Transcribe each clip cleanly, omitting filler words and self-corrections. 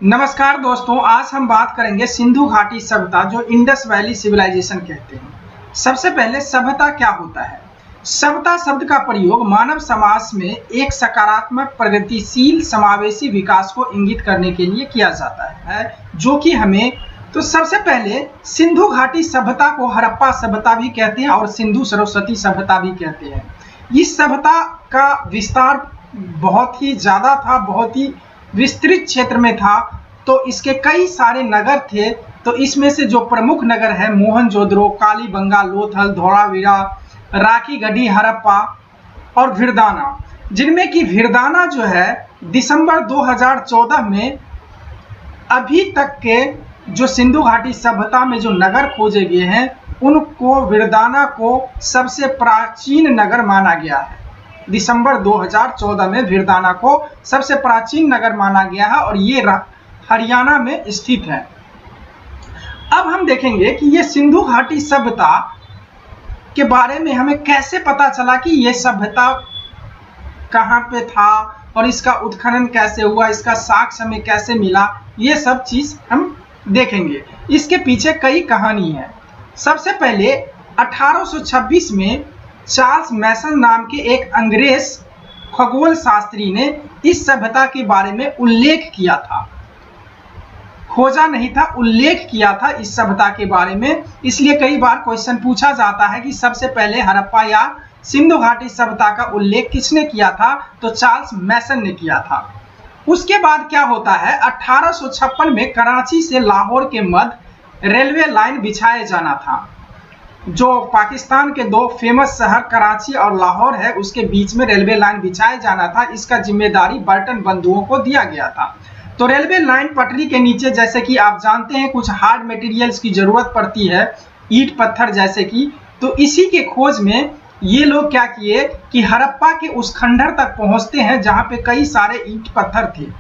नमस्कार दोस्तों, आज हम बात करेंगे सिंधु घाटी सभ्यता जो इंडस वैली सिविलाइजेशन कहते हैं। सबसे पहले सभ्यता क्या होता है? सभ्यता शब्द का प्रयोग मानव समाज में एक सकारात्मक, प्रगतिशील, समावेशी विकास को इंगित करने के लिए किया जाता है, जो कि हमें तो सबसे पहले सिंधु घाटी सभ्यता को हड़प्पा सभ्यता भी कहते हैं और सिंधु सरस्वती सभ्यता भी कहते हैं। इस सभ्यता का विस्तार बहुत ही ज्यादा था, बहुत ही विस्तृत क्षेत्र में था। तो इसके कई सारे नगर थे। तो इसमें से जो प्रमुख नगर है मोहनजोदड़ो, कालीबंगा, लोथल, धोलावीरा, राखीगढ़ी, हड़प्पा और भिरदाना, जिनमें कि भिरदाना जो है दिसंबर 2014 में अभी तक के जो सिंधु घाटी सभ्यता में जो नगर खोजे गए हैं उनको भिरदाना को सबसे प्राचीन नगर माना गया है। दिसंबर 2014 में भिरदाना को सबसे प्राचीन नगर माना गया है और ये हरियाणा में स्थित है। अब हम देखेंगे कि ये सिंधु घाटी सभ्यता के बारे में हमें कैसे पता चला कि ये सभ्यता कहाँ पे था और इसका उत्खनन कैसे हुआ, इसका साक्ष्य हमें कैसे मिला, ये सब चीज हम देखेंगे। इसके पीछे कई कहानी है। सबसे पहले 1826 में चार्ल्स मैसन नाम के एक अंग्रेज खगोल शास्त्री ने इस सभ्यता के बारे में उल्लेख किया था, खोजा नहीं था, उल्लेख किया था इस सभ्यता के बारे में। इसलिए कई बार क्वेश्चन पूछा जाता है कि सबसे पहले हड़प्पा या सिंधु घाटी सभ्यता का उल्लेख किसने किया था? तो चार्ल्स मैसन ने किया था। उसके बाद क्या होता है, 1856 में कराची से लाहौर के मध्य रेलवे लाइन बिछाया जाना था। जो पाकिस्तान के दो फेमस शहर कराची और लाहौर है, उसके बीच में रेलवे लाइन बिछाया जाना था। इसका जिम्मेदारी बर्टन बंधुओं को दिया गया था। तो रेलवे लाइन पटरी के नीचे, जैसे कि आप जानते हैं, कुछ हार्ड मटेरियल्स की जरूरत पड़ती है, ईंट पत्थर जैसे कि। तो इसी के खोज में ये लोग क्या किए कि हड़प्पा के उस खंडर तक पहुंचते हैं जहां पे कई सारे ईंट पत्थर थे।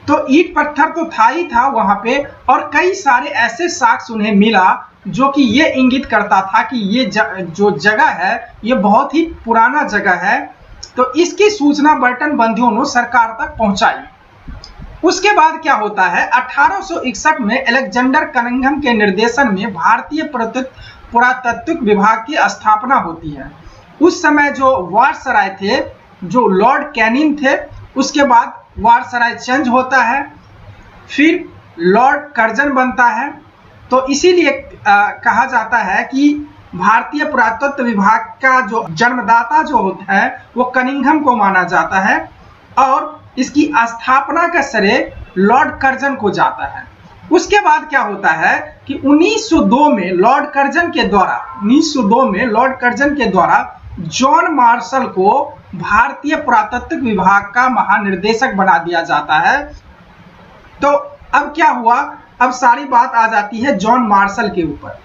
तो ईंट पत्थर तो था ही था वहां पे, और कई सारे ऐसे साक्ष्य उन्हें मिला जो कि ये इंगित करता था कि ये जो जगह है ये बहुत ही पुराना जगह है। तो इसकी सूचना बर्टन बंधुओं ने सरकार तक पहुंचाई। उसके बाद क्या होता है, 1861 में अलेक्जेंडर कनिंघम के निर्देशन में भारतीय पुरातत्व विभाग की स्थापना होती है। उस समय जो वायसराय थे, जो लॉर्ड कैनिंग थे, उसके बाद वायसराय चेंज होता है, फिर लॉर्ड कर्जन बनता है। तो इसीलिए कहा जाता है कि भारतीय पुरातत्व विभाग का जो जन्मदाता जो होता है वो कनिंघम को माना जाता है और इसकी स्थापना का श्रेय लॉर्ड कर्जन को जाता है। उसके बाद क्या होता है कि 1902 में लॉर्ड कर्जन के द्वारा जॉन मार्शल को भारतीय पुरातत्व विभाग का महानिर्देशक बना दिया जाता है। तो अब क्या हुआ, अब सारी बात आ जाती है जॉन मार्शल के ऊपर।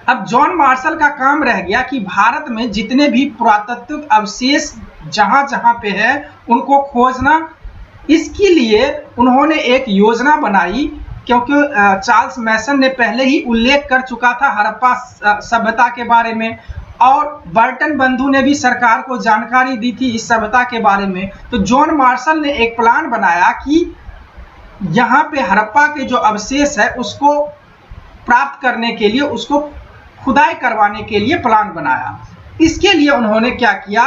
अब जॉन मार्शल का काम रह गया कि भारत में जितने भी पुरातत्व अवशेष जहां जहां पे है उनको खोजना। इसके लिए उन्होंने एक योजना बनाई, क्योंकि चार्ल्स मैसन ने पहले ही उल्लेख कर चुका था हड़प्पा सभ्यता के बारे में, और बर्टन बंधु ने भी सरकार को जानकारी दी थी इस सभ्यता के बारे में। तो जॉन मार्शल ने एक प्लान बनाया कि यहाँ पे हड़प्पा के जो अवशेष है उसको प्राप्त करने के लिए, उसको खुदाई करवाने के लिए प्लान बनाया। इसके लिए उन्होंने क्या किया,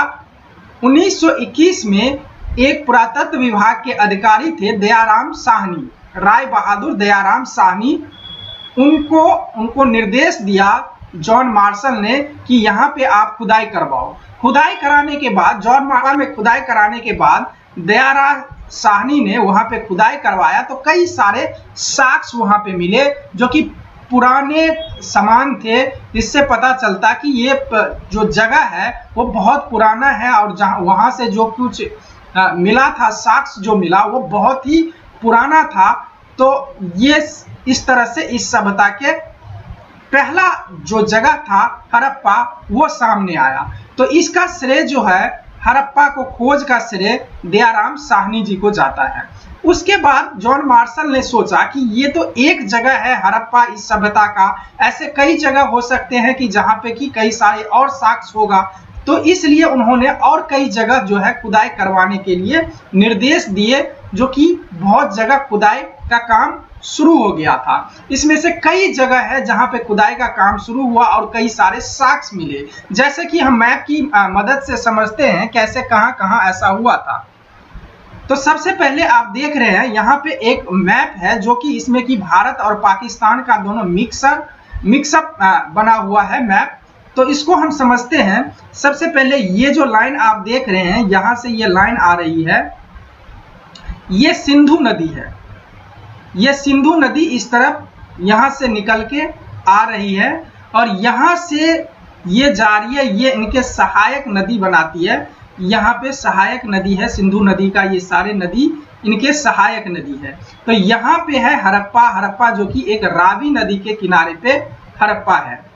1921 में एक पुरातत्व विभाग के अधिकारी थे दयाराम साहनी, राय बहादुर दयाराम साहनी, उनको निर्देश दिया जॉन मार्शल ने कि यहाँ पे आप खुदाई करवाओ। खुदाई कराने के बाद, जॉन मार्शल में खुदाई कराने के बाद दयाराम साहनी ने वहां पे खुदाई करवाया। तो कई सारे साक्ष्य वहां पे मिले जो कि पुराने सामान थे, जिससे पता चलता कि ये जो जगह है वो बहुत पुराना है और वहां से जो कुछ मिला था, साक्ष्य जो मिला वो बहुत ही पुराना था। तो ये इस तरह से इस सभ्यता के पहला जो जगह था हड़प्पा वो सामने आया। तो इसका श्रेय जो है हड़प्पा को खोज का श्रेय दयाराम साहनी जी को जाता है। उसके बाद जॉन मार्शल ने सोचा कि ये तो एक जगह है हड़प्पा इस सभ्यता का, ऐसे कई जगह हो सकते हैं कि जहां पे कि कई सारे और साक्ष्य होगा। तो इसलिए उन्होंने और कई जगह जो है खुदाई करवाने के लिए निर्देश दिए जो कि बहुत जगह खुदाई का काम शुरू हो गया था। इसमें से कई जगह है जहां पे खुदाई का काम शुरू हुआ और कई सारे साक्ष्य मिले, जैसे कि हम मैप की मदद से समझते हैं कैसे कहां कहां ऐसा हुआ था। तो सबसे पहले आप देख रहे हैं यहाँ पे एक मैप है जो कि इसमें कि भारत और पाकिस्तान का दोनों मिक्सअप बना हुआ है मैप। तो इसको हम समझते हैं। सबसे पहले ये जो लाइन आप देख रहे हैं, यहाँ से ये लाइन आ रही है, ये सिंधु नदी है। ये सिंधु नदी इस तरफ यहाँ से निकल के आ रही है और यहाँ से ये जा रही है, ये इनके सहायक नदी बनाती है। यहाँ पे सहायक नदी है सिंधु नदी का, ये सारे नदी इनके सहायक नदी है। तो यहाँ पे है हड़प्पा, हड़प्पा जो कि एक रावी नदी के किनारे पे हड़प्पा है।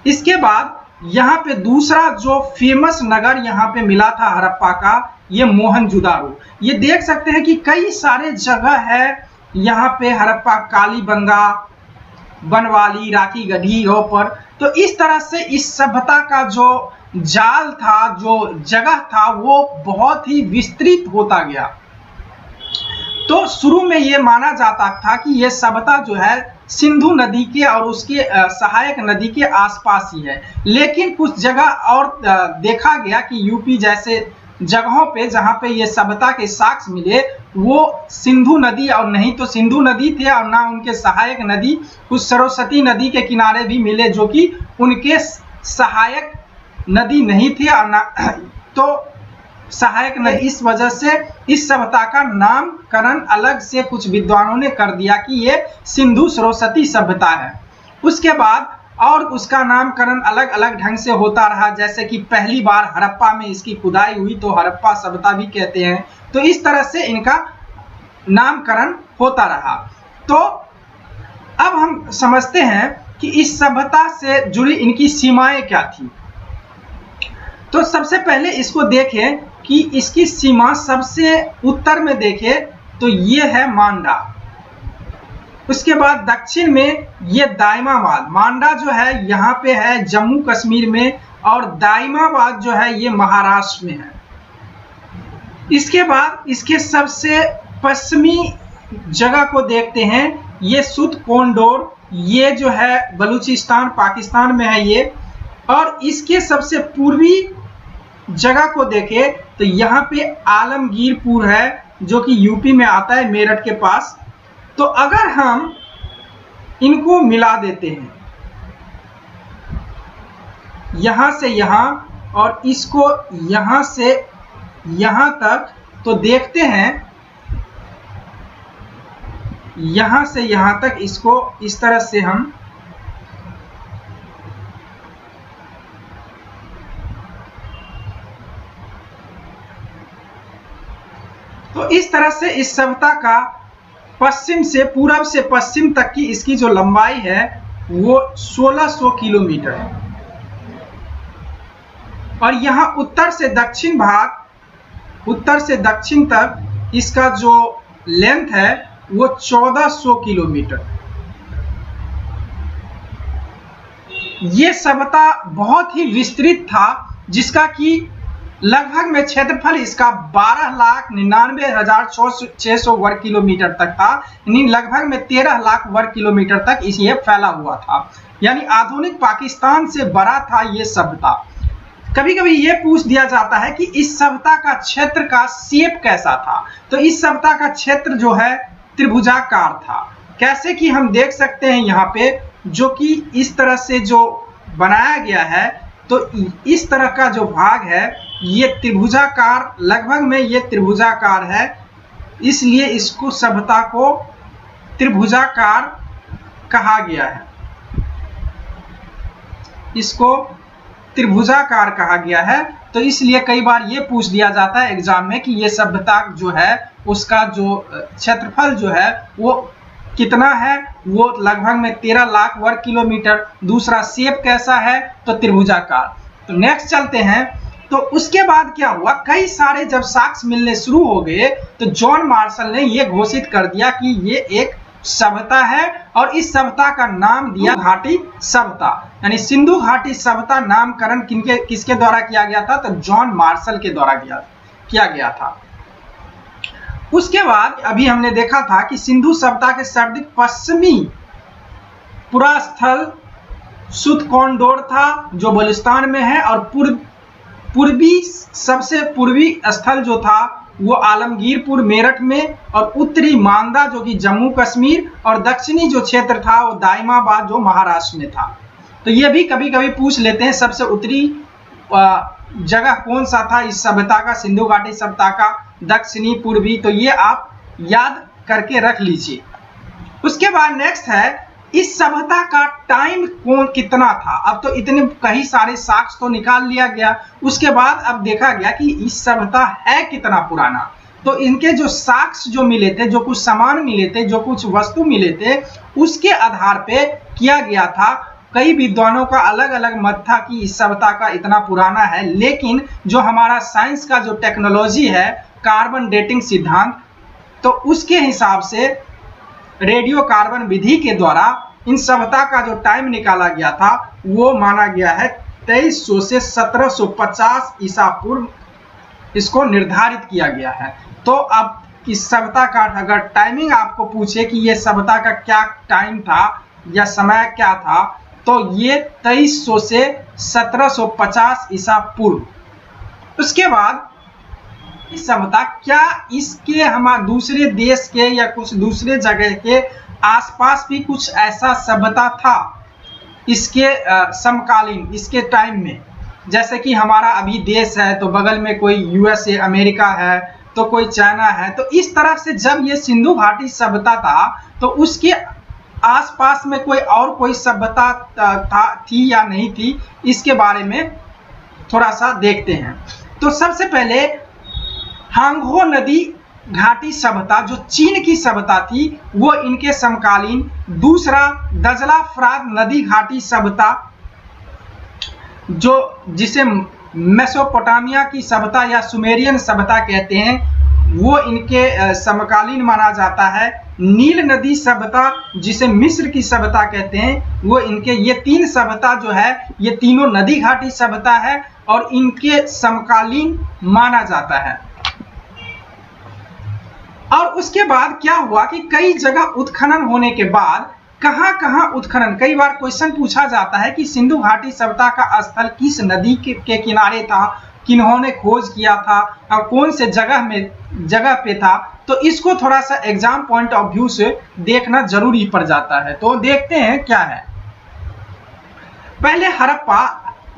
इसके बाद यहाँ पे दूसरा जो फेमस नगर यहाँ पे मिला था हड़प्पा का, ये मोहनजोदारो। ये देख सकते हैं कि कई सारे जगह है यहाँ पे हड़प्पा, कालीबंगा, बनवाली, राखी गढ़ी पर। तो इस तरह से इस सभ्यता का जो जाल था, जो जगह था, वो बहुत ही विस्तृत होता गया। तो शुरू में ये माना जाता था कि ये सभ्यता जो है सिंधु नदी के और उसके सहायक नदी के आसपास ही है, लेकिन कुछ जगह और देखा गया कि यूपी जैसे जगहों पे जहाँ पे ये सभ्यता के साक्ष्य मिले, वो सिंधु नदी और नहीं तो सिंधु नदी थे और ना उनके सहायक नदी, कुछ सरस्वती नदी के किनारे भी मिले जो कि उनके सहायक नदी नहीं थे और ना तो सहायक नदी। इस वजह से इस सभ्यता का नामकरण अलग से कुछ विद्वानों ने कर दिया कि ये सिंधु सरस्वती सभ्यता है। उसके बाद और उसका नामकरण अलग अलग ढंग से होता रहा, जैसे कि पहली बार हड़प्पा में इसकी खुदाई हुई तो हड़प्पा सभ्यता भी कहते हैं। तो इस तरह से इनका नामकरण होता रहा। तो अब हम समझते हैं कि इस सभ्यता से जुड़ी इनकी सीमाएं क्या थी। तो सबसे पहले इसको देखें कि इसकी सीमा सबसे उत्तर में देखें तो ये है मांडा। उसके बाद दक्षिण में ये दाइमाबाद, मांडा जो है यहाँ पे है जम्मू कश्मीर में और दाइमाबाद जो है ये महाराष्ट्र में है। इसके बाद इसके सबसे पश्चिमी जगह को देखते हैं, ये सुत कोंडोर, ये जो है बलूचिस्तान पाकिस्तान में है ये। और इसके सबसे पूर्वी जगह को देखें तो यहाँ पे आलमगीरपुर है जो कि यूपी में आता है, मेरठ के पास। तो अगर हम इनको मिला देते हैं यहाँ से यहाँ और इसको यहाँ से यहाँ तक, तो देखते हैं यहाँ से यहाँ तक इसको इस तरह से हम तो इस तरह से इस सभ्यता का पश्चिम से पूरब से पश्चिम तक की इसकी जो लंबाई है वो 1600 किलोमीटर है। और यहाँ उत्तर से दक्षिण भाग, उत्तर से दक्षिण तक इसका जो लेंथ है वो 1400 किलोमीटर। ये सभ्यता बहुत ही विस्तृत था, जिसका कि लगभग में क्षेत्रफल इसका 12,99,600 वर्ग किलोमीटर तक था, यानी लगभग में 13 लाख वर्ग किलोमीटर तक ये फैला हुआ था। यानी आधुनिक पाकिस्तान से बड़ा था ये सभ्यता। कभी कभी ये पूछ दिया जाता है कि इस सभ्यता का क्षेत्र का शेप कैसा था। तो इस सभ्यता का क्षेत्र जो है त्रिभुजाकार था। कैसे कि हम देख सकते हैं यहाँ पे, जो कि इस तरह से जो बनाया गया है, तो इस तरह का जो भाग है ये त्रिभुजाकार, लगभग में ये त्रिभुजाकार है, इसलिए इसको सभ्यता को त्रिभुजाकार कहा गया है। इसको त्रिभुजाकार कहा गया है। तो इसलिए कई बार ये पूछ दिया जाता है एग्जाम में कि ये सभ्यता जो है उसका जो क्षेत्रफल जो है वो कितना है, वो लगभग में 13 लाख वर्ग किलोमीटर। दूसरा शेप कैसा है, तो त्रिभुजाकार। तो नेक्स्ट चलते हैं। तो उसके बाद क्या हुआ, कई सारे जब साक्ष्य मिलने शुरू हो गए तो जॉन मार्शल ने ये घोषित कर दिया कि ये एक सभ्यता है और इस सभ्यता का नाम दिया घाटी सभ्यता। यानी सिंधु घाटी सभ्यता नामकरण किसके द्वारा किया गया था, तो जॉन मार्शल के द्वारा किया गया था। उसके बाद अभी हमने देखा था कि सिंधु सभ्यता के सर्वाधिक पश्चिमी पुरा स्थल सुतकोंडोर था जो बलूचिस्तान में है, और पूर्वी सबसे पूर्वी स्थल जो था वो आलमगीरपुर मेरठ में, और उत्तरी मांदा जो कि जम्मू कश्मीर, और दक्षिणी जो क्षेत्र था वो दाइमाबाद जो महाराष्ट्र में था। तो ये भी कभी कभी पूछ लेते हैं सबसे उत्तरी जगह कौन सा था इस सभ्यता का, सिंधु घाटी सभ्यता का, दक्षिणी पूर्वी, तो ये आप याद करके रख लीजिए। उसके बाद नेक्स्ट है इस सभ्यता का टाइम कितना था। अब तो इतने कई सारे साक्ष्य तो निकाल लिया गया, उसके बाद अब देखा गया कि इस सभ्यता है कितना पुराना। तो इनके जो साक्ष्य जो मिले थे, जो कुछ सामान मिले थे, जो कुछ वस्तु मिले थे, उसके आधार पे किया गया था। कई विद्वानों का अलग अलग मत था कि इस सभ्यता का इतना पुराना है, लेकिन जो हमारा साइंस का जो टेक्नोलॉजी है, कार्बन डेटिंग सिद्धांत, तो उसके हिसाब से रेडियो कार्बन विधि के द्वारा इन सभ्यता का जो टाइम निकाला गया था वो माना गया है 2300 से 1750 ईसा पूर्व, इसको निर्धारित किया गया है। तो अब इस सभ्यता का अगर टाइमिंग आपको पूछे कि ये सभ्यता का क्या टाइम था या समय क्या था, तो ये 2300 से 1750 ईसा पूर्व। उसके बाद इस सभ्यता क्या इसके हमारे दूसरे देश के या कुछ दूसरे जगह के आसपास भी कुछ ऐसा सभ्यता था इसके समकालीन, इसके टाइम में, जैसे कि हमारा अभी देश है तो बगल में कोई यूएसए अमेरिका है, तो कोई चाइना है, तो इस तरह से जब ये सिंधु घाटी सभ्यता था तो उसके आसपास में कोई सभ्यता थी या नहीं थी, इसके बारे में थोड़ा सा देखते हैं। तो सबसे पहले हांगहो नदी घाटी सभ्यता जो चीन की सभ्यता थी वो इनके समकालीन। दूसरा दजला फरात नदी घाटी सभ्यता जो जिसे मेसोपोटामिया की सभ्यता या सुमेरियन सभ्यता कहते हैं, वो इनके समकालीन माना जाता है। नील नदी सभ्यता जिसे मिस्र की सभ्यता कहते हैं, वो इनके, ये तीन सभ्यता जो है ये तीनों नदी घाटी सभ्यता है और इनके समकालीन माना जाता है। और उसके बाद क्या हुआ कि कई जगह उत्खनन होने के बाद कहां उत्खनन, कई बार क्वेश्चन पूछा जाता है कि सिंधु घाटी सभ्यता का स्थल किस नदी के किनारे था, किन्होंने खोज किया था और कौन से जगह पे था। तो इसको थोड़ा सा एग्जाम पॉइंट ऑफ व्यू से देखना जरूरी पड़ जाता है। तो देखते हैं क्या है। पहले हड़प्पा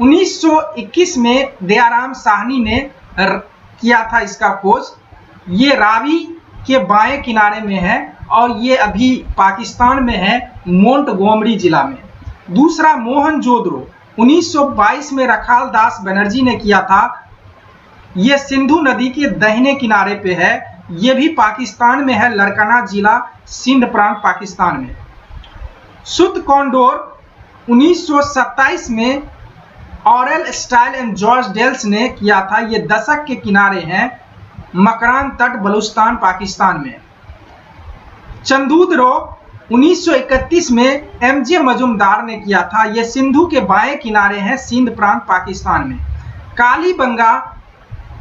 1921 में दयाराम साहनी ने किया था इसका खोज। ये रावी के बाएं किनारे में है और ये अभी पाकिस्तान में है, मोंटगोमरी जिला में। दूसरा मोहनजोदड़ो 1922 में रखाल दास बनर्जी ने किया था। ये सिंधु नदी के दाहिने किनारे पे है, ये भी पाकिस्तान में है, लड़कना जिला, सिंध प्रांत, पाकिस्तान में। सुतकोंडोर 1927 में Aurel Stein and George Dales ने किया था। ये दशक के किनारे हैं, मकरान तट, बलूचिस्तान, पाकिस्तान में। चंदूदरो 1931 में एमजे मजुमदार ने किया था। ये सिंधु के बाएं किनारे हैं, सिंध प्रांत, पाकिस्तान में। कालीबंगा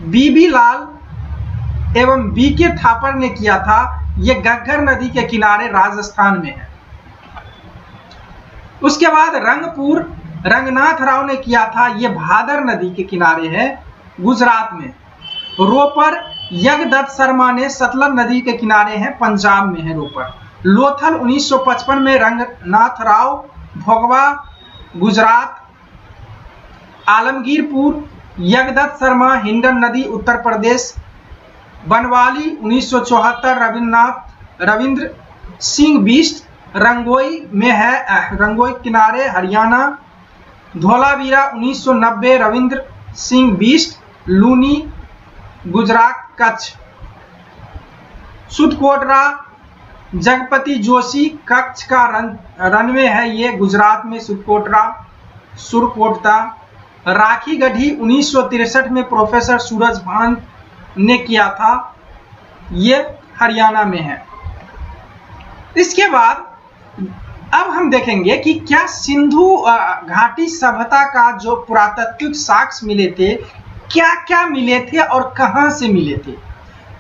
बीबी लाल एवं बीके थापर ने किया था। ये घग्गर नदी के किनारे राजस्थान में है। उसके बाद रंगपुर रंगनाथ राव ने किया था। ये भादर नदी के किनारे है, गुजरात में। रोपर यज्ञदत्त शर्मा ने सतलज नदी के किनारे हैं, पंजाब में है रोपर। लोथल 1955 में रंगनाथ राव, भोगवा, गुजरात। आलमगीरपुर यज्ञदत्त शर्मा, हिंडन नदी, उत्तर प्रदेश। बनवाली 1974 रविंद्र सिंह बिष्ट, रंगोई में है, रंगोई किनारे, हरियाणा। धोलावीरा 1990 रविंद्र सिंह बिष्ट, लूनी, गुजरात, कच्छ। सुदकोटरा जगपति जोशी, कच्छ का रनवे है ये, गुजरात में सुदकोटरा, सुरकोटता। राखी गढ़ी 1963 में प्रोफेसर सूरज भान ने किया था, ये हरियाणा में है। इसके बाद अब हम देखेंगे कि क्या सिंधु घाटी सभ्यता का जो पुरातात्विक साक्ष्य मिले थे, क्या क्या मिले थे और कहां से मिले थे।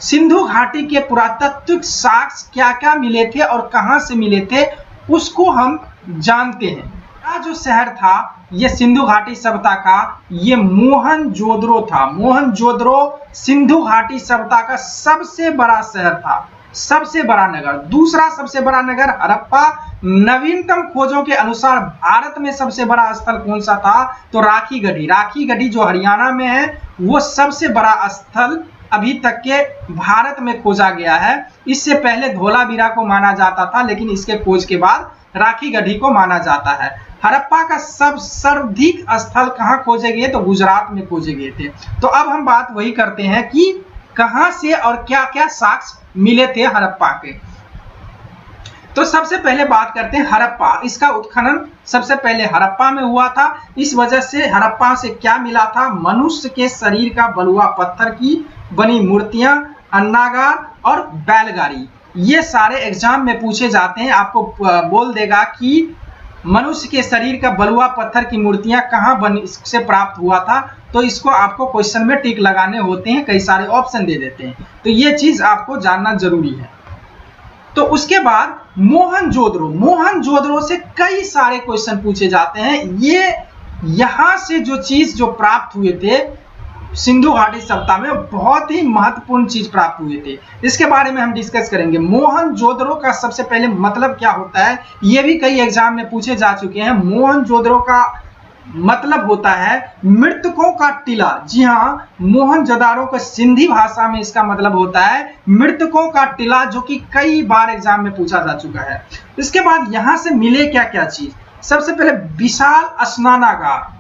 सिंधु घाटी के पुरातात्विक साक्ष्य क्या क्या मिले थे और कहां से मिले थे उसको हम जानते हैं। यह जो शहर था ये सिंधु घाटी सभ्यता का, ये मोहनजोदड़ो था। मोहनजोदड़ो सिंधु घाटी सभ्यता का सबसे बड़ा शहर था, सबसे बड़ा नगर। दूसरा सबसे बड़ा नगर हड़प्पा। नवीनतम खोजों के अनुसार भारत में सबसे बड़ा स्थल कौन सा था, तो राखी गढ़ी। राखी गढ़ी जो हरियाणा में है वो सबसे बड़ा स्थल अभी तक के भारत में खोजा गया है। इससे पहले धोलावीरा को माना जाता था, लेकिन इसके खोज के बाद राखी गढ़ी को माना जाता है। हड़प्पा का सर्वाधिक स्थल कहाँ खोजे गए, तो गुजरात में खोजे गए थे। तो अब हम बात वही करते हैं कि कहां से और क्या क्या साक्ष्य मिले थे हड़प्पा के। तो सबसे पहले बात करते हैं हड़प्पा। इसका उत्खनन सबसे पहले हड़प्पा में हुआ था। इस वजह से हड़प्पा से क्या मिला था, मनुष्य के शरीर का बलुआ पत्थर की बनी मूर्तियां, अन्नागार और बैलगाड़ी। ये सारे एग्जाम में पूछे जाते हैं। आपको बोल देगा कि मनुष्य के शरीर का बलुआ पत्थर की मूर्तियां कहाँ बनी, से प्राप्त हुआ था, तो इसको आपको क्वेश्चन में टिक लगाने होते हैं, कई सारे ऑप्शन दे देते हैं। तो ये चीज आपको जानना जरूरी है। तो उसके बाद मोहनजोदड़ो। मोहनजोदड़ो से कई सारे क्वेश्चन पूछे जाते हैं। ये यहाँ से जो चीज जो प्राप्त हुए थे सिंधु घाटी सभ्यता में, बहुत ही महत्वपूर्ण चीज प्राप्त हुए थे। इसके बारे में हम डिस्कस करेंगे। मोहनजोदड़ो का सबसे पहले मतलब क्या होता है, ये भी कई एग्जाम में पूछे जा चुके हैं। मोहनजोदड़ो का मतलब होता है मृतकों का टीला। जी हाँ, मोहनजोदड़ो का सिंधी भाषा में इसका मतलब होता है मृतकों का टीला, जो कि कई बार एग्जाम में पूछा जा चुका है। इसके बाद यहाँ से मिले क्या क्या चीज, सबसे पहले विशाल स्नानागार,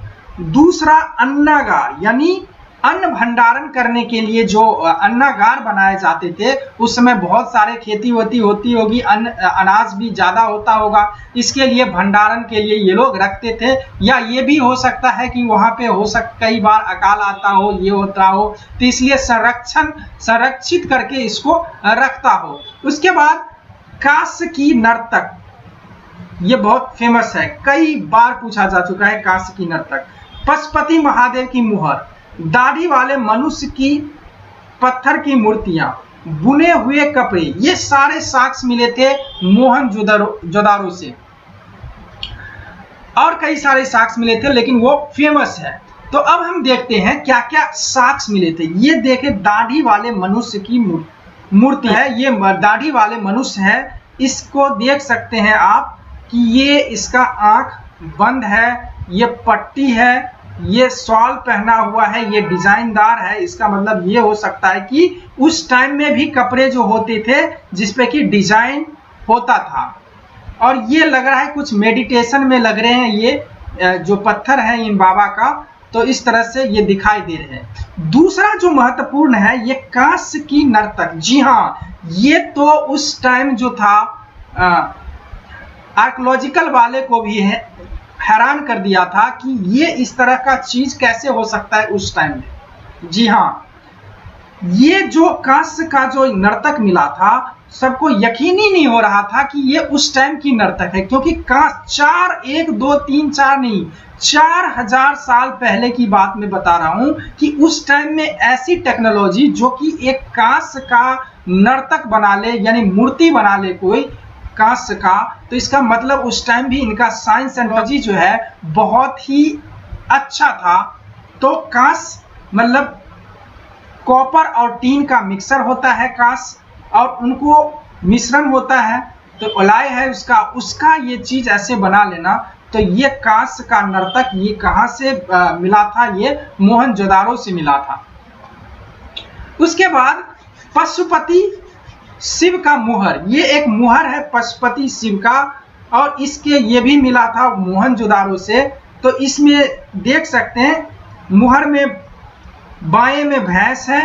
दूसरा अन्नागार यानी अन्न भंडारण करने के लिए जो अन्नागार बनाए जाते थे, उस समय बहुत सारे खेती होती होगी, अनाज भी ज्यादा होता होगा, इसके लिए भंडारण के लिए ये लोग रखते थे। या ये भी हो सकता है कि वहां पे कई बार अकाल आता हो, ये होता हो, तो इसलिए संरक्षित करके इसको रखता हो। उसके बाद कांस्य की नर्तक, ये बहुत फेमस है, कई बार पूछा जा चुका है कांस्य की नर्तक। पशुपति महादेव की मुहर, दाढ़ी वाले मनुष्य की पत्थर की मूर्तियां, बुने हुए कपड़े, ये सारे साक्ष्य मिले थे मोहनजोदड़ो से। और कई सारे साक्ष्य मिले थे, लेकिन वो फेमस है। तो अब हम देखते हैं क्या क्या साक्ष्य मिले थे। ये देखे दाढ़ी वाले मनुष्य की मूर्ति है, ये दाढ़ी वाले मनुष्य है। इसको देख सकते हैं आप कि ये इसका आंख बंद है, ये पट्टी है, ये शॉल पहना हुआ है, ये डिजाइनदार है। इसका मतलब ये हो सकता है कि उस टाइम में भी कपड़े जो होते थे जिसपे कि डिजाइन होता था। और ये लग रहा है कुछ मेडिटेशन में लग रहे हैं, ये जो पत्थर है इन बाबा का, तो इस तरह से ये दिखाई दे रहे हैं। दूसरा जो महत्वपूर्ण है, ये कांस्य की नर्तक। जी हाँ, ये तो उस टाइम जो था आर्कियोलॉजिकल वाले को भी है हैरान कर दिया था कि ये इस तरह का चीज कैसे हो सकता है उस टाइम में। जी हाँ, ये जो कांस्य का जो नर्तक मिला था, सबको यकीन ही नहीं हो रहा था कि ये उस टाइम की नर्तक है, क्योंकि कांस्य 1 2 3 4 नहीं, 4000 साल पहले की बात मैं बता रहा हूं कि उस टाइम में ऐसी टेक्नोलॉजी जो कि एक कांस्य का नर्तक बना ले, यानी मूर्ति बना ले कोई कांस्य का, तो इसका मतलब उस टाइम भी इनका साइंस एंड टेक्नोलॉजी जो है बहुत ही अच्छा था। तो कांस्य मतलब कॉपर और टीन का मिक्सर होता है कांस्य, और उनको मिश्रण होता है, तो अलाय है उसका ये चीज ऐसे बना लेना। तो ये कांस्य का नर्तक ये कहाँ से मिला था, ये मोहनजोदड़ो से मिला था। उसके बाद पशुपति शिव का मुहर, ये एक मुहर है पशुपति शिव का, और इसके ये भी मिला था मोहनजोदड़ो से। तो इसमें देख सकते हैं मुहर में बाएं में भैंस है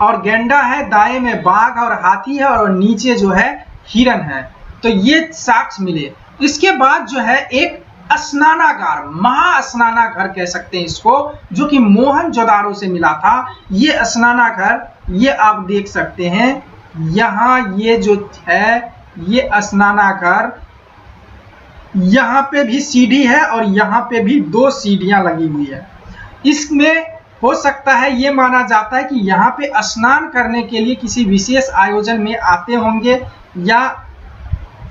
और गेंडा है, दाएं में बाघ और हाथी है, और नीचे जो है हिरन है। तो ये साक्ष्य मिले। इसके बाद जो है एक स्नानागार, महास्नानागार कह सकते हैं इसको, जो कि मोहनजोदड़ो से मिला था। ये स्नानागार ये आप देख सकते हैं, यहाँ ये जो है ये स्नानागार, यहाँ पे भी सीढ़ी है और यहाँ पे भी 2 सीढ़ियां लगी हुई है। इसमें हो सकता है ये माना जाता है कि यहाँ पे स्नान करने के लिए किसी विशेष आयोजन में आते होंगे या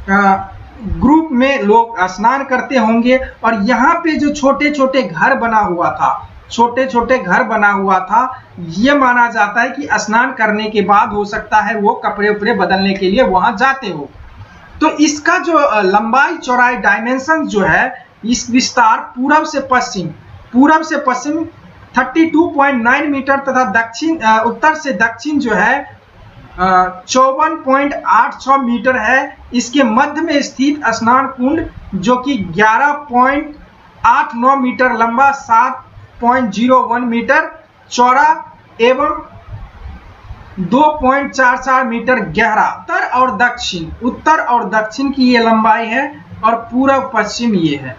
ग्रुप में लोग स्नान करते होंगे। और यहाँ पे जो छोटे छोटे घर बना हुआ था, छोटे छोटे घर बना हुआ था, ये माना जाता है कि स्नान करने के बाद हो सकता है वो कपड़े उपड़े बदलने के लिए वहां जाते हो। तो इसका जो लंबाई चौड़ाई डायमेंशन जो है, इस विस्तार पूरब से पश्चिम 32.9 मीटर तथा दक्षिण उत्तर से दक्षिण जो है 54.86 मीटर है। इसके मध्य में स्थित स्नान कुंड जो कि 11.89 मीटर लंबा, 7.01 मीटर चौड़ा एवं 2.44 मीटर गहरा उत्तर और दक्षिण की ये लंबाई है और पूर्व पश्चिम ये है।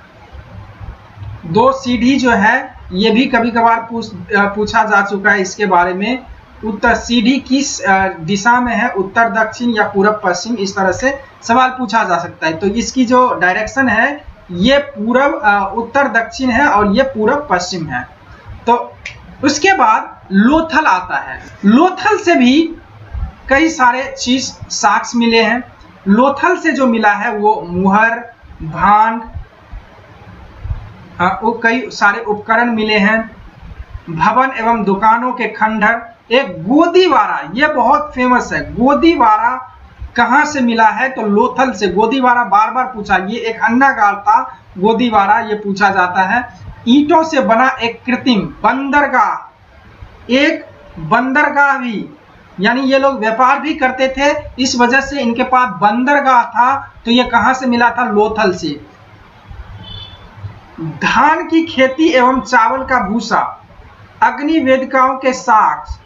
2 सीढ़ी जो है ये भी कभी कभार पूछा जा चुका है इसके बारे में। उत्तर सीढ़ी किस दिशा में है, उत्तर दक्षिण या पूर्व पश्चिम, इस तरह से सवाल पूछा जा सकता है। तो इसकी जो डायरेक्शन है ये पूर्व उत्तर दक्षिण है और ये पूर्व पश्चिम है। तो उसके बाद लोथल आता है। लोथल से भी कई सारे चीज साक्ष्य मिले हैं। लोथल से जो मिला है वो मुहर, भांड, वो कई सारे उपकरण मिले हैं, भवन एवं दुकानों के खंडहर, एक गोदीवारा, ये बहुत फेमस है। गोदीवारा कहाँ से मिला है? तो लोथल से। गोदीवारा बार बार पूछा, ये एक अन्नागार था गोदीवारा, ये पूछा जाता है। ईंटों से बना एक कृत्रिम बंदरगाह, एक बंदरगाह भी, यानी ये लोग व्यापार भी करते थे, इस वजह से इनके पास बंदरगाह था। तो ये कहां से मिला था? लोथल से। धान की खेती एवं चावल का भूसा, अग्नि वेदिकाओं के साक्ष्य,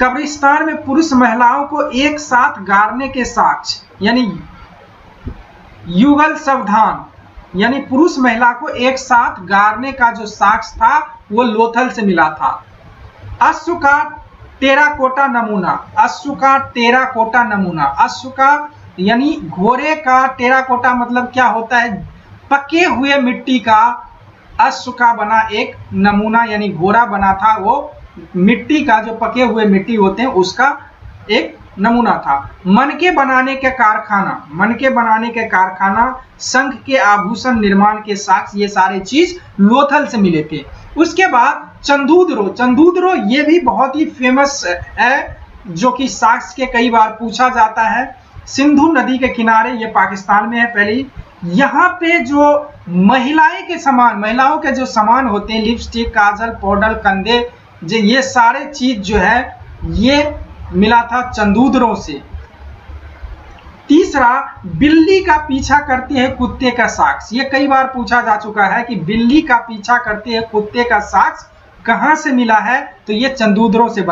कब्रिस्तान में पुरुष महिलाओं को एक साथ गाड़ने के साक्ष्य, यानी युगल सावधान, यानी पुरुष महिला को एक साथ गाड़ने का जो साक्ष्य था वो लोथल से मिला था। अश्व का टेराकोटा नमूना, अश्व का टेराकोटा नमूना, अश्व का यानी घोड़े का, टेराकोटा मतलब क्या होता है? पके हुए मिट्टी का अश्व का बना एक नमूना, यानी घोड़ा बना था, वो मिट्टी का, जो पके हुए मिट्टी होते हैं उसका एक नमूना था। मनके बनाने के कारखाना, मनके बनाने के कारखाना, शंख के आभूषण निर्माण के साक्ष्य, ये सारे चीज लोथल से मिले थे। उसके बाद चंदूदरो, चंदूदरो ये भी बहुत ही फेमस है, जो कि साक्ष्य के कई बार पूछा जाता है। सिंधु नदी के किनारे, ये पाकिस्तान में है पहली। यहाँ पे जो महिलाओं के जो सामान होते हैं, लिपस्टिक, काजल, पाउडर, कंधे, ये सारे चीज जो है ये मिला था चंदूदरों से। तीसरा, बिल्ली का पीछा करती है कुत्ते का साक्ष्य, ये कई बार पूछा जा चुका है कि बिल्ली का पीछा करती है कुत्ते का साक्ष्य कहां से मिला है? तो ये चंदूदरों से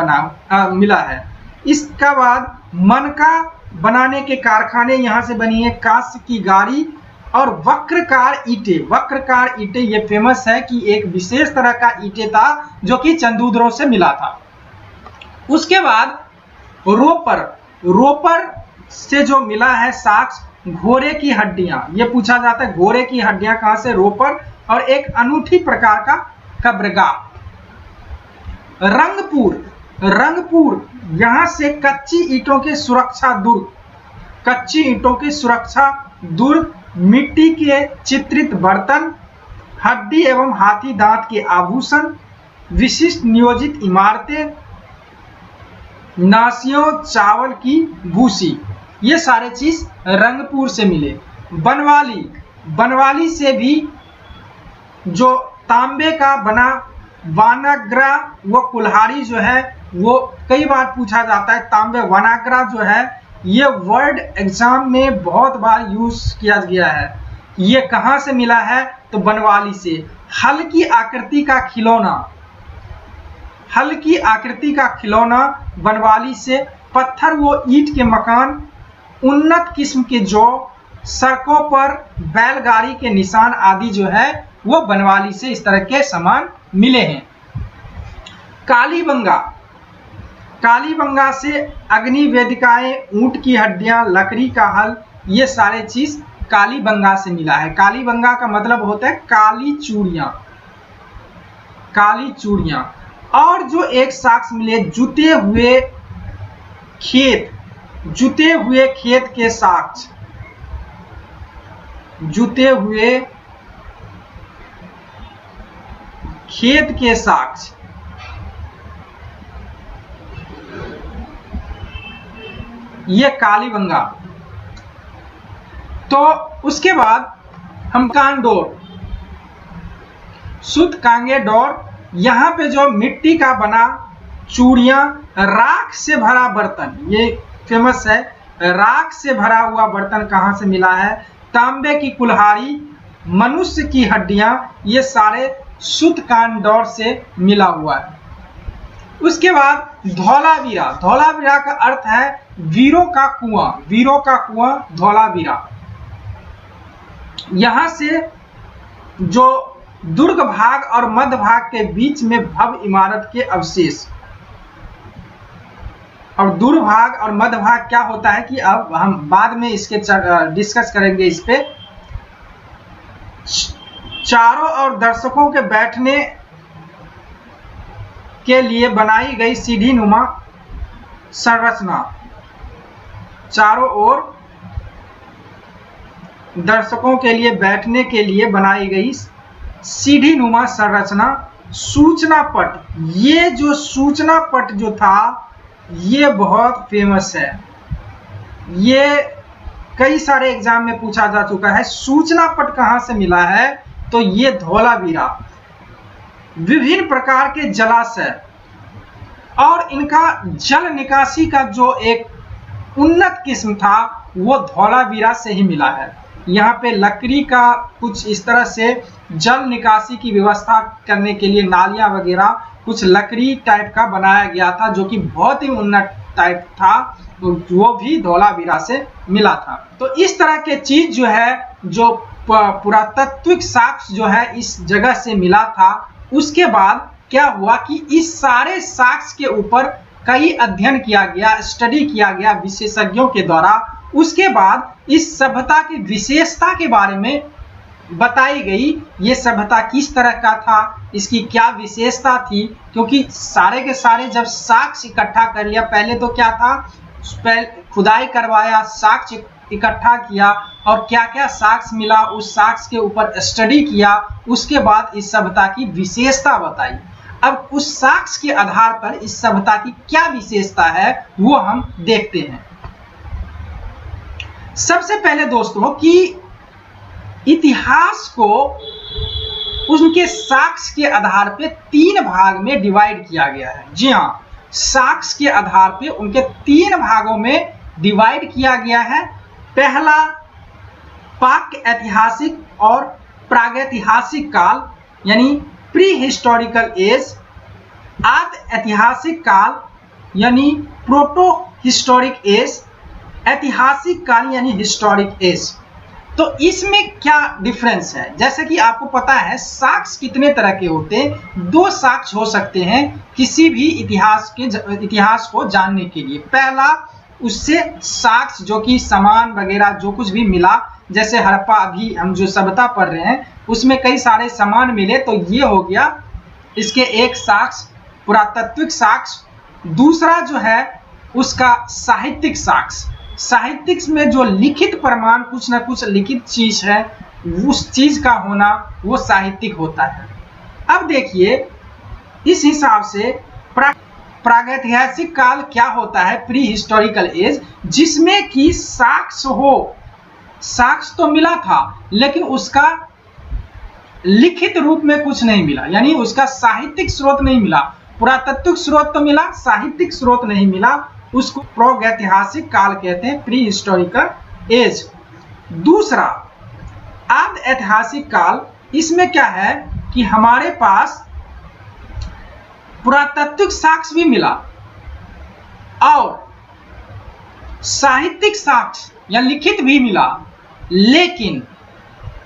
मिला है। इसका बाद मनका बनाने के कारखाने यहाँ से बनी है, कांस्य की गाड़ी और वक्रकार ईंटे। वक्रकार ईंटे ये फेमस है कि एक विशेष तरह का ईंटे था जो कि चंदूदरों से मिला था। उसके बाद रोपर, रोपर से जो मिला है साक्ष्य, घोड़े की हड्डियां, ये पूछा जाता है घोड़े की हड्डियां कहां से? रोपर। और एक अनूठी प्रकार का कब्रगाह। रंगपुर, रंगपुर यहां से कच्ची ईंटों के सुरक्षा दुर्ग, कच्ची ईंटों के सुरक्षा दुर्ग, मिट्टी के चित्रित बर्तन, हड्डी एवं हाथी दांत के आभूषण, विशिष्ट नियोजित इमारतें, नासियों, चावल की भूसी, ये सारे चीज रंगपुर से मिले। बनवाली, बनवाली से भी जो तांबे का बना वानाग्रा व कुल्हाड़ी जो है वो कई बार पूछा जाता है। तांबे वानाग्रा जो है ये वर्ड एग्जाम में बहुत बार यूज किया गया है। ये कहां से मिला है? तो बनवाली से। हल्की आकृति का खिलौना, हल्की आकृति का खिलौना बनवाली से। पत्थर व ईंट के मकान, उन्नत किस्म के जौ, सड़कों पर बैलगाड़ी के निशान आदि जो है वो बनवाली से इस तरह के सामान मिले हैं। कालीबंगा, कालीबंगा से अग्नि वेदिकाएं, ऊंट की हड्डियां, लकड़ी का हल, ये सारे चीज कालीबंगा से मिला है। कालीबंगा का मतलब होता है काली चूड़ियां, काली चूड़ियां। और जो एक साक्ष्य मिले जुते हुए खेत के साक्ष्य, जुते हुए खेत के साक्ष्य, ये कालीबंगा। तो उसके बाद हम कांडोर, शुद्ध कांगे डोर, यहाँ पे जो मिट्टी का बना चूड़ियां, राख से भरा बर्तन, ये फेमस है। राख से भरा हुआ बर्तन कहाँ से मिला है? तांबे की कुल्हाड़ी, मनुष्य की हड्डियां, ये सारे शुद्ध कांडोर से मिला हुआ है। उसके बाद धौलावीरा, धौलावीरा का अर्थ है वीरों का कुआं, वीरों का कुआं धौलावीरा। यहां से जो दुर्ग भाग और मध्य भाग के बीच में भव्य इमारत के अवशेष, और दुर्ग भाग और मध्य भाग क्या होता है कि अब हम बाद में इसके डिस्कस करेंगे। इस पे चारों ओर दर्शकों के बैठने के लिए बनाई गई सीढ़ी नुमा संरचना, चारों ओर दर्शकों के लिए बैठने के लिए बनाई गई सीढ़ी नुमा संरचना। सूचना पट, ये जो सूचना पट जो था ये बहुत फेमस है, ये कई सारे एग्जाम में पूछा जा चुका है। सूचना पट कहां से मिला है? तो ये धौलावीरा। विभिन्न प्रकार के जलाशय और इनका जल निकासी का जो एक उन्नत किस्म था वो धौलावीरा से ही मिला है। यहाँ पे लकड़ी का कुछ इस तरह से जल निकासी की व्यवस्था करने के लिए नालियां वगैरह कुछ लकड़ी टाइप का बनाया गया था, जो कि बहुत ही उन्नत टाइप था, तो वो भी धौलावीरा से मिला था। तो इस तरह के चीज जो है, जो पुरातात्विक साक्ष्य जो है इस जगह से मिला था। उसके बाद क्या हुआ कि इस सारे साक्ष्य के ऊपर कई अध्ययन किया गया, स्टडी किया गया विशेषज्ञों के द्वारा। उसके बाद इस सभ्यता की विशेषता के बारे में बताई गई, ये सभ्यता किस तरह का था, इसकी क्या विशेषता थी। क्योंकि सारे के सारे जब साक्ष्य इकट्ठा कर लिया, पहले तो क्या था, खुदाई करवाया, साक्ष्य इकट्ठा किया और क्या क्या साक्ष्य मिला, उस साक्ष्य के ऊपर स्टडी किया, उसके बाद इस सभ्यता की विशेषता बताई। अब उस साक्ष्य के आधार पर इस सभ्यता की क्या विशेषता है वो हम देखते हैं। सबसे पहले दोस्तों कि इतिहास को उनके साक्ष्य के आधार पे 3 भाग में डिवाइड किया गया है। जी हाँ, साक्ष्य के आधार पे उनके 3 भागों में डिवाइड किया गया है। पहला पाक ऐतिहासिक और प्रागैतिहासिक काल यानी प्री हिस्टोरिकल एज, आद ऐतिहासिक काल यानी प्रोटो हिस्टोरिक एज, ऐतिहासिक काल यानी हिस्टोरिक एज। तो इसमें क्या डिफरेंस है? जैसे कि आपको पता है साक्ष्य कितने तरह के होते हैं, 2 साक्ष्य हो सकते हैं किसी भी इतिहास को जानने के लिए। पहला उससे साक्ष्य जो कि सामान वगैरह जो कुछ भी मिला, जैसे हड़प्पा अभी हम जो सभ्यता पढ़ रहे हैं उसमें कई सारे सामान मिले, तो ये हो गया इसके एक साक्ष्य, पुरातात्विक साक्ष्य। दूसरा जो है उसका साहित्यिक साक्ष्य, साहित्यिक में जो लिखित प्रमाण, कुछ ना कुछ लिखित चीज है, उस चीज का होना वो साहित्यिक होता है। अब देखिए इस हिसाब से प्रागैतिहासिक काल क्या होता है, प्री हिस्टोरिकल एज, जिसमें कि साक्ष्य हो, साक्ष्य तो मिला था लेकिन उसका लिखित रूप में कुछ नहीं मिला, यानी उसका साहित्यिक स्रोत नहीं मिला। पुरातात्विक स्रोत तो मिला, साहित्यिक स्रोत नहीं मिला, उसको प्रागैतिहासिक काल कहते हैं, प्री हिस्टोरिकल एज। दूसरा आद ऐतिहासिक काल, इसमें क्या है कि हमारे पास पुरातात्विक साक्ष्य भी मिला और साहित्यिक साक्ष्य या लिखित भी मिला, लेकिन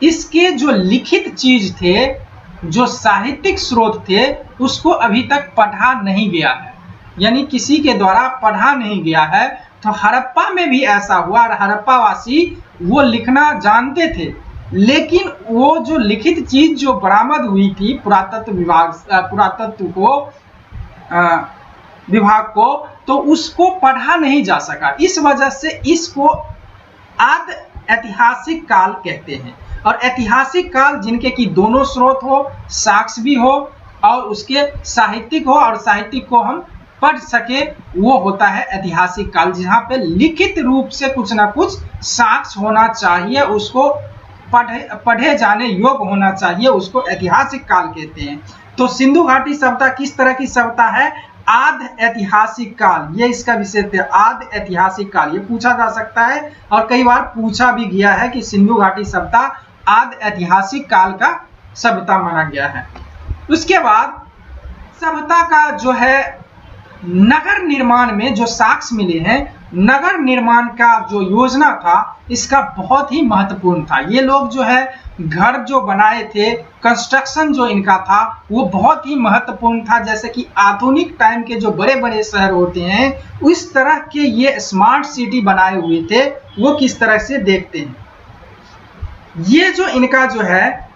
इसके जो लिखित चीज थे, जो साहित्यिक स्रोत थे, उसको अभी तक पढ़ा नहीं गया है, यानी किसी के द्वारा पढ़ा नहीं गया है। तो हड़प्पा में भी ऐसा हुआ, हड़प्पा वासी वो लिखना जानते थे, लेकिन वो जो लिखित चीज जो बरामद हुई थी पुरातत्व विभाग, पुरातत्व को विभाग को, तो उसको पढ़ा नहीं जा सका। इस वजह से इसको आदि ऐतिहासिक काल कहते हैं। और ऐतिहासिक काल जिनके की दोनों स्रोत हो, साक्ष्य भी हो और उसके साहित्यिक हो और साहित्यिक को हम पढ़ सके, वो होता है ऐतिहासिक काल, जहाँ पे लिखित रूप से कुछ ना कुछ साक्ष्य होना चाहिए, उसको पढ़े जाने योग्य होना चाहिए, उसको ऐतिहासिक काल कहते हैं। तो सिंधु घाटी सभ्यता किस तरह की सभ्यता है? आदि ऐतिहासिक काल, ये इसका विषय है, आदि ऐतिहासिक काल। ये पूछा जा सकता है और कई बार पूछा भी गया है कि सिंधु घाटी सभ्यता आदि ऐतिहासिक काल का सभ्यता माना गया है। उसके बाद सभ्यता का जो है नगर निर्माण में जो साक्ष्य मिले हैं, नगर निर्माण का जो योजना था इसका बहुत ही महत्वपूर्ण था। ये लोग जो है घर जो बनाए थे, कंस्ट्रक्शन जो इनका था वो बहुत ही महत्वपूर्ण था। जैसे कि आधुनिक टाइम के जो बड़े बड़े शहर होते हैं उस तरह के ये स्मार्ट सिटी बनाए हुए थे, वो किस तरह से देखते हैं। ये जो इनका जो है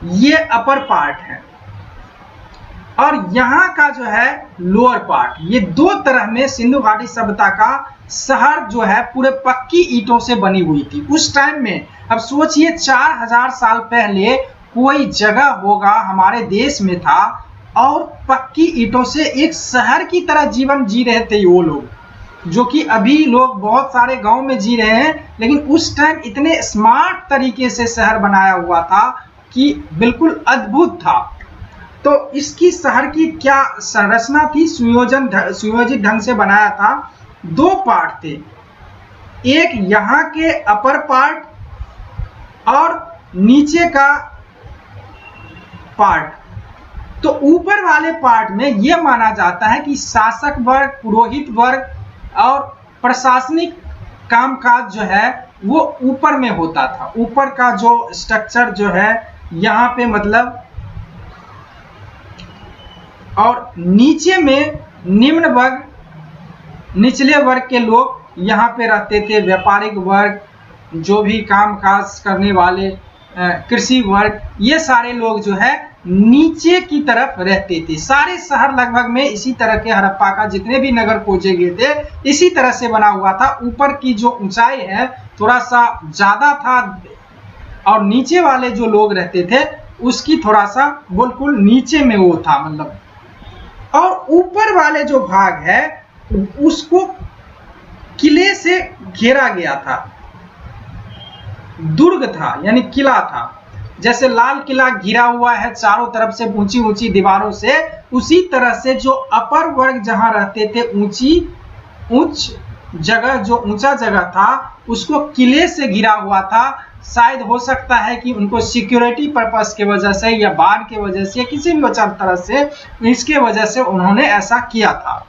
ये अपर पार्ट है और यहाँ का जो है लोअर पार्ट, ये दो तरह में सिंधु घाटी सभ्यता का शहर जो है पूरे पक्की ईंटों से बनी हुई थी उस टाइम में। अब सोचिए 4000 साल पहले कोई जगह होगा हमारे देश में था और पक्की ईंटों से एक शहर की तरह जीवन जी रहे थे वो लोग, जो कि अभी लोग बहुत सारे गांव में जी रहे हैं, लेकिन उस टाइम इतने स्मार्ट तरीके से शहर बनाया हुआ था कि बिल्कुल अद्भुत था। तो इसकी शहर की क्या संरचना थी? सुयोजित ढंग से बनाया था। दो पार्ट थे, एक यहाँ के अपर पार्ट और नीचे का पार्ट। तो ऊपर वाले पार्ट में यह माना जाता है कि शासक वर्ग, पुरोहित वर्ग और प्रशासनिक कामकाज जो है वो ऊपर में होता था। ऊपर का जो स्ट्रक्चर जो है यहाँ पे मतलब, और नीचे में निम्न वर्ग, निचले वर्ग के लोग यहाँ पे रहते थे। व्यापारिक वर्ग, जो भी काम काज करने वाले, कृषि वर्ग, ये सारे लोग जो है नीचे की तरफ रहते थे। सारे शहर लगभग में इसी तरह के, हड़प्पा का जितने भी नगर खोजे गए थे इसी तरह से बना हुआ था। ऊपर की जो ऊंचाई है थोड़ा सा ज्यादा था और नीचे वाले जो लोग रहते थे उसकी थोड़ा सा बिल्कुल नीचे में वो था मतलब। और ऊपर वाले जो भाग है उसको किले से घेरा गया था, दुर्ग था यानी किला था। जैसे लाल किला घिरा हुआ है चारों तरफ से ऊंची ऊंची दीवारों से, उसी तरह से जो अपर वर्ग जहां रहते थे, ऊंच जगह, जो ऊंचा जगह था उसको किले से घिरा हुआ था। शायद हो सकता है कि उनको सिक्योरिटी पर्पस के वजह से या बाढ़ के वजह से, किसी भी तरह से, इसके वजह से उन्होंने ऐसा किया था।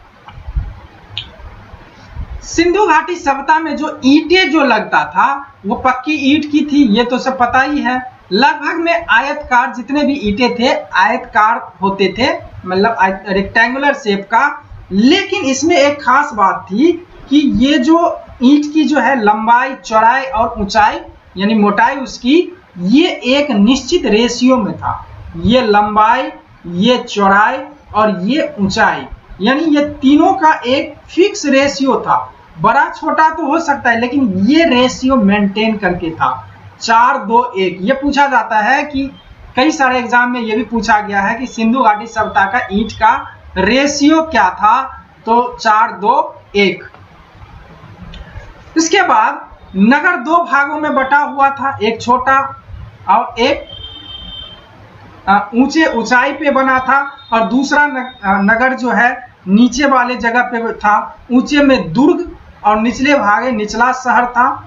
सिंधु घाटी सभ्यता में जो ईंटें जो लगता था वो पक्की ईंट की थी, ये तो सब पता ही है। लगभग में आयतकार, जितने भी ईंटें थे आयतकार होते थे, मतलब रेक्टेंगुलर शेप का। लेकिन इसमें एक खास बात थी कि ये जो ईंट की जो है लंबाई, चौड़ाई और ऊंचाई यानी मोटाई उसकी, ये एक निश्चित रेशियो में था। ये लंबाई, ये चौड़ाई और ये ऊंचाई, यानी ये तीनों का एक फिक्स रेशियो था। बड़ा छोटा तो हो सकता है लेकिन ये रेशियो मेंटेन करके था, 4-2-1। ये पूछा जाता है कि कई सारे एग्जाम में ये भी पूछा गया है कि सिंधु घाटी सभ्यता का ईंट का रेशियो क्या था, तो 4-2-1। इसके बाद नगर दो भागों में बटा हुआ था, एक छोटा और एक ऊंचाई पे बना था, और दूसरा नगर जो है नीचे वाले जगह पे था। ऊंचे में दुर्ग और निचले भागे निचला शहर था,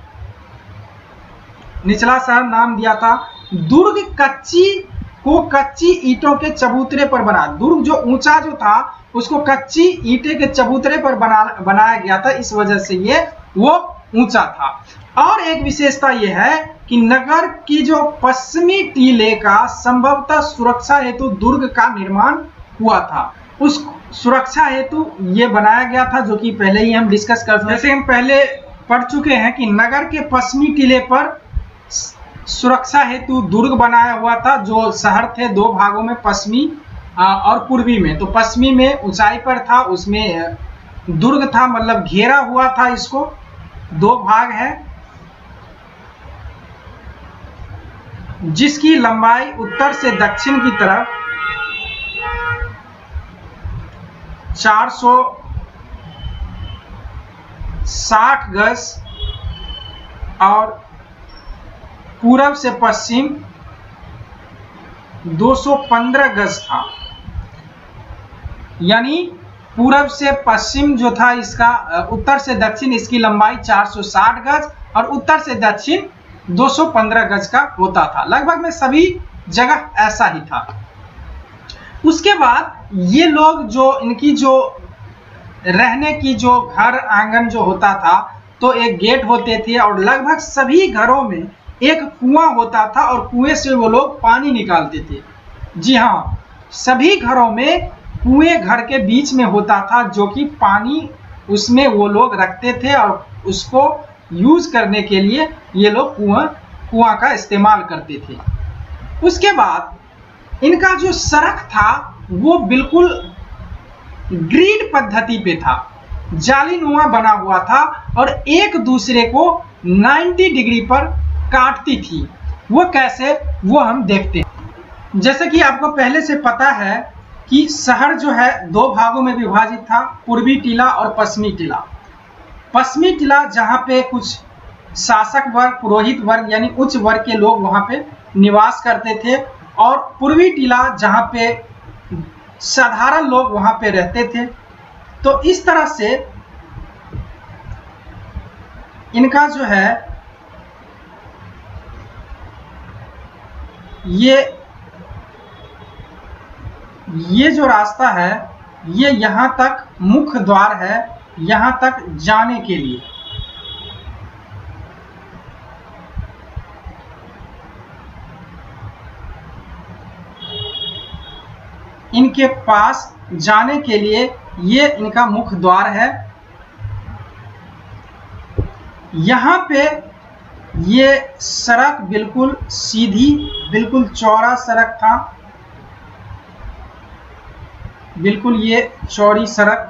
निचला शहर नाम दिया था। दुर्ग कच्ची ईंटों के चबूतरे पर बना। दुर्ग जो ऊंचा जो था उसको कच्ची ईंटे के चबूतरे पर बनाया गया था, इस वजह से ये वो ऊंचा था। और एक विशेषता यह है कि नगर की जो पश्चिमी टीले का संभवतः सुरक्षा हेतु दुर्ग का निर्माण हुआ था। उस सुरक्षा हेतु ये बनाया गया था, जो कि पहले ही हम डिस्कस कर चुके हैं। जैसे हम पहले पढ़ चुके हैं कि नगर के पश्चिमी टीले पर सुरक्षा हेतु दुर्ग बनाया हुआ था। जो शहर थे दो भागों में, पश्चिमी और पूर्वी में। तो पश्चिमी में ऊंचाई पर था, उसमें दुर्ग था, मतलब घेरा हुआ था। इसको दो भाग है, जिसकी लंबाई उत्तर से दक्षिण की तरफ 460 गज और पूरब से पश्चिम 215 गज था। यानी पूरब से पश्चिम जो था इसका, उत्तर से दक्षिण इसकी लंबाई 460 गज और उत्तर से दक्षिण 215 गज का होता था। लगभग में सभी जगह ऐसा ही था। उसके बाद ये लोग जो इनकी जो रहने की जो घर आंगन जो होता था, तो एक गेट होते थे और लगभग सभी घरों में एक कुआं होता था और कुएं से वो लोग पानी निकालते थे। जी हाँ, सभी घरों में कुएं घर के बीच में होता था, जो कि पानी उसमें वो लोग रखते थे और उसको यूज करने के लिए ये लोग कुआं का इस्तेमाल करते थे। उसके बाद इनका जो सड़क था वो बिल्कुल ग्रिड पद्धति पे था, जालीनुमा बना हुआ था और एक दूसरे को 90 डिग्री पर काटती थी। वो कैसे, वो हम देखते हैं। जैसे कि आपको पहले से पता है कि शहर जो है दो भागों में विभाजित था, पूर्वी टीला और पश्चिमी टीला। पश्चिमी टीला जहाँ पे कुछ शासक वर्ग, पुरोहित वर्ग यानी उच्च वर्ग के लोग वहाँ पे निवास करते थे, और पूर्वी टीला जहाँ पे साधारण लोग वहाँ पे रहते थे। तो इस तरह से इनका जो है ये जो रास्ता है ये यहाँ तक मुख्य द्वार है, यहाँ तक जाने के लिए। इनके पास जाने के लिए ये इनका मुख्य द्वार है। यहाँ पे ये सड़क बिल्कुल सीधी, बिल्कुल चौड़ा सड़क था, बिल्कुल ये चौड़ी सड़क।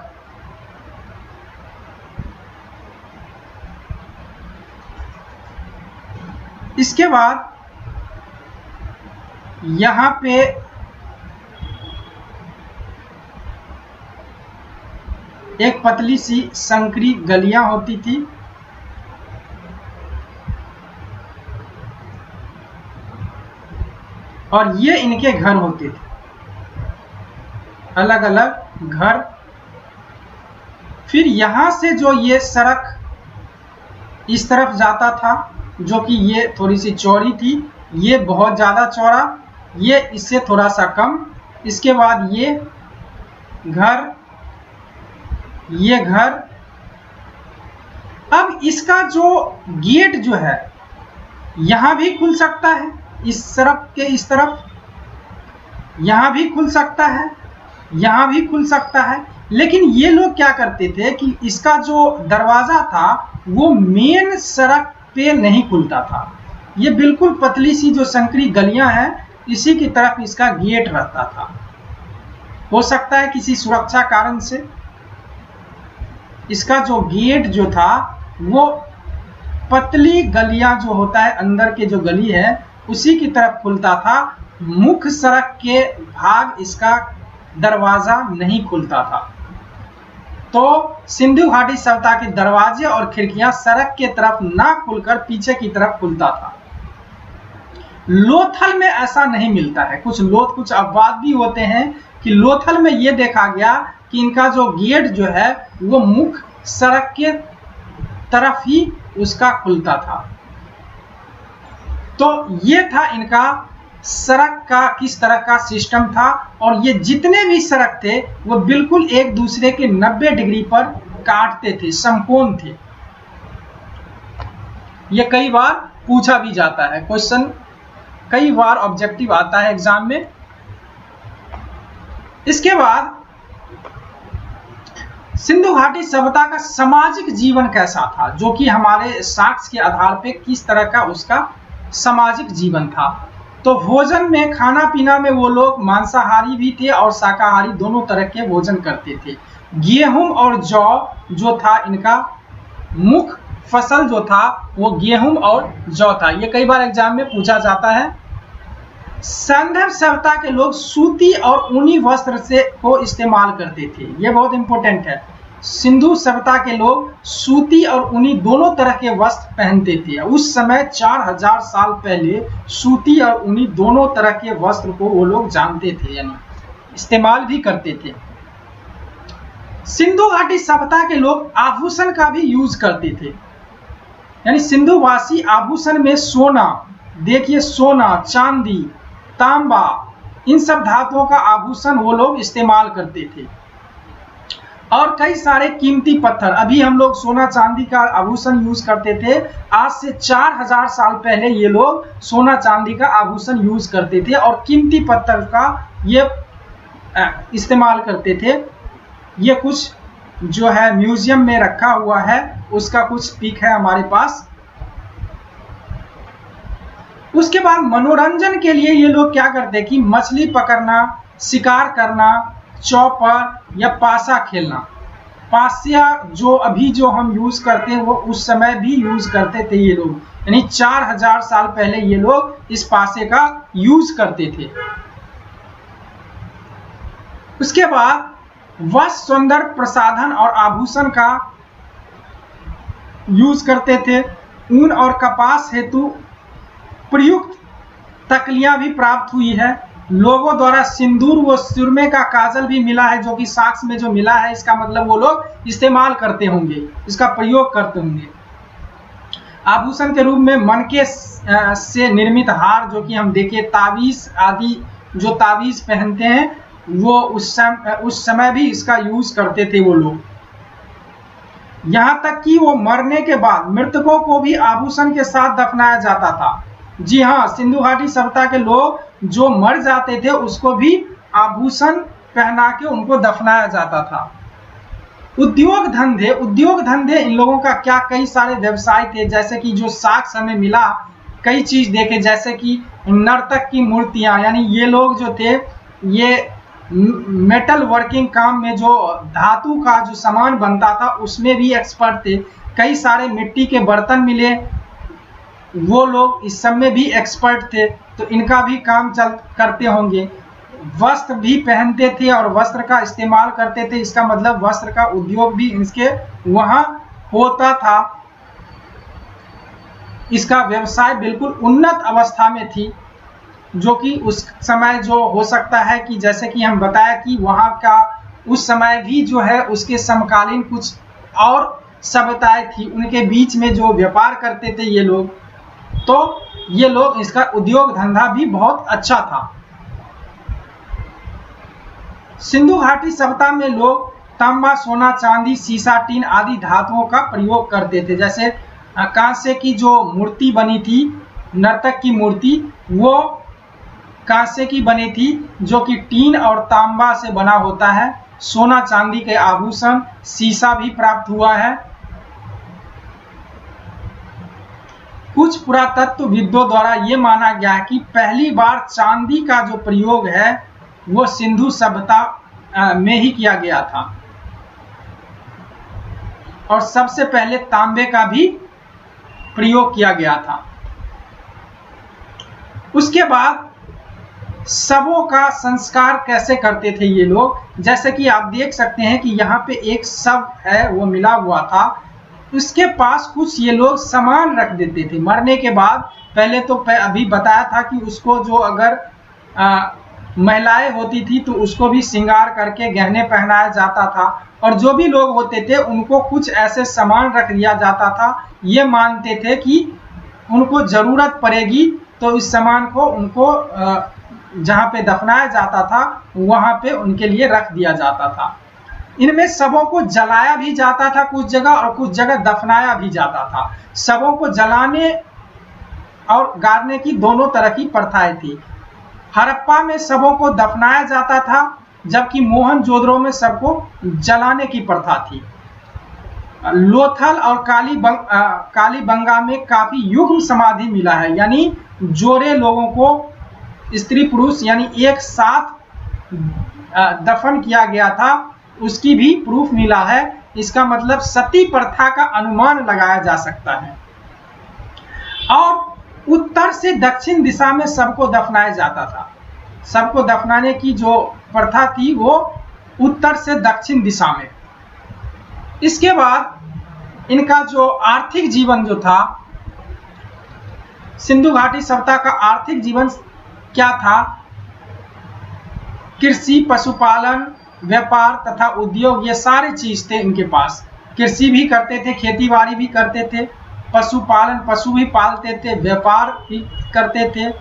इसके बाद यहाँ पे एक पतली सी संकरी गलियां होती थी, और ये इनके घर होते थे, अलग अलग घर। फिर यहाँ से जो ये सड़क इस तरफ जाता था, जो कि ये थोड़ी सी चौड़ी थी, ये बहुत ज़्यादा चौड़ा, ये इससे थोड़ा सा कम। इसके बाद ये घर, ये घर। अब इसका जो गेट जो है यहाँ भी खुल सकता है, इस तरफ के इस तरफ, यहाँ भी खुल सकता है, यहाँ भी खुल सकता है। लेकिन ये लोग क्या करते थे कि इसका जो दरवाजा था वो मेन सड़क पे नहीं खुलता था, ये बिल्कुल पतली सी जो संकरी गलियां हैं इसी की तरफ इसका गेट रहता था। हो सकता है किसी सुरक्षा कारण से इसका जो गेट जो था वो पतली गलियां जो होता है, अंदर के जो गली है उसी की तरफ खुलता था। मुख्य सड़क के भाग इसका दरवाजा नहीं खुलता था। तो सिंधु घाटी सभ्यता के दरवाजे और खिड़कियां सड़क के तरफ ना खुलकर पीछे की तरफ खुलता था। लोथल में ऐसा नहीं मिलता है। कुछ अपवाद भी होते हैं कि लोथल में ये देखा गया कि इनका जो गेट जो है वो मुख्य सड़क के तरफ ही उसका खुलता था। तो ये था इनका सड़क का किस तरह का सिस्टम था, और ये जितने भी सड़क थे वो बिल्कुल एक दूसरे के 90 डिग्री पर काटते थे, समकोण थे। ये कई बार पूछा भी जाता है, क्वेश्चन कई बार ऑब्जेक्टिव आता है एग्जाम में। इसके बाद सिंधु घाटी सभ्यता का सामाजिक जीवन कैसा था, जो कि हमारे साक्ष्य के आधार पे किस तरह का उसका सामाजिक जीवन था। तो भोजन में, खाना पीना में वो लोग मांसाहारी भी थे और शाकाहारी, दोनों तरह के भोजन करते थे। गेहूं और जौ जो था, इनका मुख्य फसल जो था वो गेहूं और जौ था। ये कई बार एग्जाम में पूछा जाता है। संदर्भ सभ्यता के लोग सूती और ऊनी वस्त्र से को इस्तेमाल करते थे। ये बहुत इंपॉर्टेंट है। सिंधु सभ्यता के लोग सूती और ऊनी दोनों तरह के वस्त्र पहनते थे। उस समय 4000 साल पहले सूती और ऊनी दोनों तरह के वस्त्र को वो लोग जानते थे, यानी इस्तेमाल भी करते थे। सिंधु घाटी सभ्यता के लोग आभूषण का भी यूज करते थे, यानी सिंधुवासी आभूषण में सोना, देखिए सोना, चांदी, तांबा, इन सब धातुओं का आभूषण वो लोग इस्तेमाल करते थे। और कई सारे कीमती पत्थर, अभी हम लोग सोना चांदी का आभूषण यूज करते थे, आज से 4000 साल पहले ये लोग सोना चांदी का आभूषण यूज करते थे और कीमती पत्थर का ये इस्तेमाल करते थे। ये कुछ जो है म्यूजियम में रखा हुआ है, उसका कुछ पिक है हमारे पास। उसके बाद मनोरंजन के लिए ये लोग क्या करते कि मछली पकड़ना, शिकार करना, चौपर या पासा खेलना। पासिया जो अभी जो हम यूज करते हैं वो उस समय भी यूज करते थे ये लोग, यानी 4000 साल पहले ये लोग इस पासे का यूज करते थे। उसके बाद वस्त्र, सौंदर्य प्रसाधन और आभूषण का यूज करते थे। ऊन और कपास हेतु प्रयुक्त तकलियां भी प्राप्त हुई है। लोगों द्वारा सिंदूर व सुरमे का काजल भी मिला है, जो कि साक्ष्य में जो मिला है, इसका मतलब वो लोग इस्तेमाल करते होंगे, इसका प्रयोग करते होंगे। आभूषण के रूप में मनके से निर्मित हार, जो कि हम देखें ताबीज आदि, जो ताबीज पहनते हैं वो उस समय भी इसका यूज करते थे वो लोग। यहाँ तक कि वो मरने के बाद मृतकों को भी आभूषण के साथ दफनाया जाता था। जी हाँ, सिंधु घाटी सभ्यता के लोग जो मर जाते थे उसको भी आभूषण पहना के उनको दफनाया जाता था। उद्योग धंधे इन लोगों का क्या, कई सारे व्यवसाय थे, जैसे कि जो साक्ष्य हमें मिला, कई चीज देखे, जैसे कि नर्तक की मूर्तियां, यानी ये लोग जो थे ये मेटल वर्किंग काम में जो धातु का जो सामान बनता था उसमें भी एक्सपर्ट थे। कई सारे मिट्टी के बर्तन मिले, वो लोग इस सब में भी एक्सपर्ट थे, तो इनका भी काम करते होंगे। वस्त्र भी पहनते थे और वस्त्र का इस्तेमाल करते थे, इसका मतलब वस्त्र का उद्योग भी इनके वहां होता था। इसका व्यवसाय बिल्कुल उन्नत अवस्था में थी, जो कि उस समय जो हो सकता है कि जैसे कि हम बताया कि वहाँ का उस समय भी जो है उसके समकालीन कुछ और सभ्यताएं थी, उनके बीच में जो व्यापार करते थे ये लोग, तो ये लोग, इसका उद्योग धंधा भी बहुत अच्छा था। सिंधु घाटी सभ्यता में लोग तांबा, सोना, चांदी, सीसा, टीन आदि धातुओं का प्रयोग करते थे। जैसे कांसे की जो मूर्ति बनी थी, नर्तक की मूर्ति, वो कांसे की बनी थी, जो कि टीन और तांबा से बना होता है। सोना चांदी के आभूषण, सीसा भी प्राप्त हुआ है। कुछ पुरातत्वविदों द्वारा ये माना गया है कि पहली बार चांदी का जो प्रयोग है वो सिंधु सभ्यता में ही किया गया था, और सबसे पहले तांबे का भी प्रयोग किया गया था। उसके बाद शवों का संस्कार कैसे करते थे ये लोग, जैसे कि आप देख सकते हैं कि यहाँ पे एक शव है वो मिला हुआ था, उसके पास कुछ ये लोग सामान रख देते थे मरने के बाद। पहले तो अभी बताया था कि उसको जो अगर महिलाएं होती थी तो उसको भी श्रृंगार करके गहने पहनाया जाता था, और जो भी लोग होते थे उनको कुछ ऐसे सामान रख दिया जाता था। ये मानते थे कि उनको जरूरत पड़ेगी तो इस सामान को उनको जहाँ पे दफनाया जाता था वहाँ पे उनके लिए रख दिया जाता था। इनमें शवों को जलाया भी जाता था कुछ जगह, और कुछ जगह दफनाया भी जाता था। शवों को जलाने और गाड़ने की दोनों तरह की प्रथाएं थी। हड़प्पा में शवों को दफनाया जाता था, जबकि मोहनजोदड़ो में सबको जलाने की प्रथा थी। लोथल और कालीबंगा में काफी युग्म समाधि मिला है, यानी जोड़े लोगों को स्त्री पुरुष यानी एक साथ दफन किया गया था, उसकी भी प्रूफ मिला है। इसका मतलब सती प्रथा का अनुमान लगाया जा सकता है। और उत्तर से दक्षिण दिशा में सबको दफनाया जाता था। सबको दफनाने की जो प्रथा थी वो उत्तर से दक्षिण दिशा में। इसके बाद इनका जो आर्थिक जीवन जो था, सिंधु घाटी सभ्यता का आर्थिक जीवन क्या था? कृषि, पशुपालन, व्यापार तथा उद्योग, ये सारे चीज थे इनके पास। कृषि भी करते थे, खेती बाड़ी भी करते थे, पशुपालन, पशु भी पालते थे, व्यापार भी करते थे,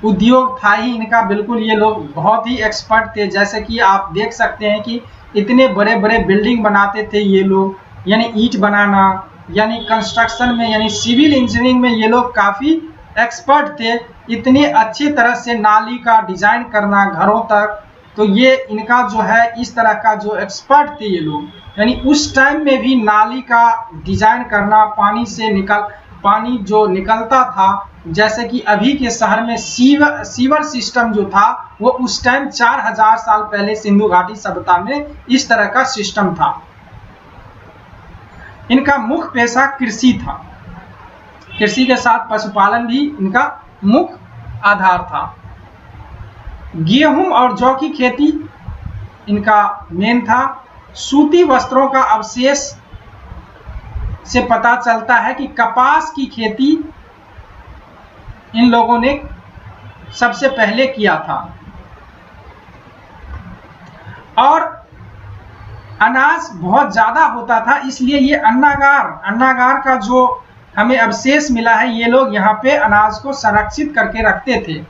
उद्योग था ही इनका बिल्कुल। ये लोग बहुत ही एक्सपर्ट थे। जैसे कि आप देख सकते हैं कि इतने बड़े बड़े बिल्डिंग बनाते थे ये लोग, यानी ईंट बनाना, यानी कंस्ट्रक्शन में, यानी सिविल इंजीनियरिंग में ये लोग काफ़ी एक्सपर्ट थे। इतने अच्छे तरह से नाली का डिजाइन करना घरों तक, तो ये इनका जो है इस तरह का जो एक्सपर्ट थे ये लोग। यानी उस टाइम में भी नाली का डिजाइन करना, पानी जो निकलता था, जैसे कि अभी के शहर में सीवर सिस्टम जो था, वो उस टाइम 4000 साल पहले सिंधु घाटी सभ्यता में इस तरह का सिस्टम था। इनका मुख्य पेशा कृषि था। कृषि के साथ पशुपालन भी इनका मुख्य आधार था। गेहूं और जौ की खेती इनका मेन था। सूती वस्त्रों का अवशेष से पता चलता है कि कपास की खेती इन लोगों ने सबसे पहले किया था। और अनाज बहुत ज्यादा होता था, इसलिए ये अन्नागार का जो हमें अवशेष मिला है, ये लोग यहाँ पे अनाज को संरक्षित करके रखते थे।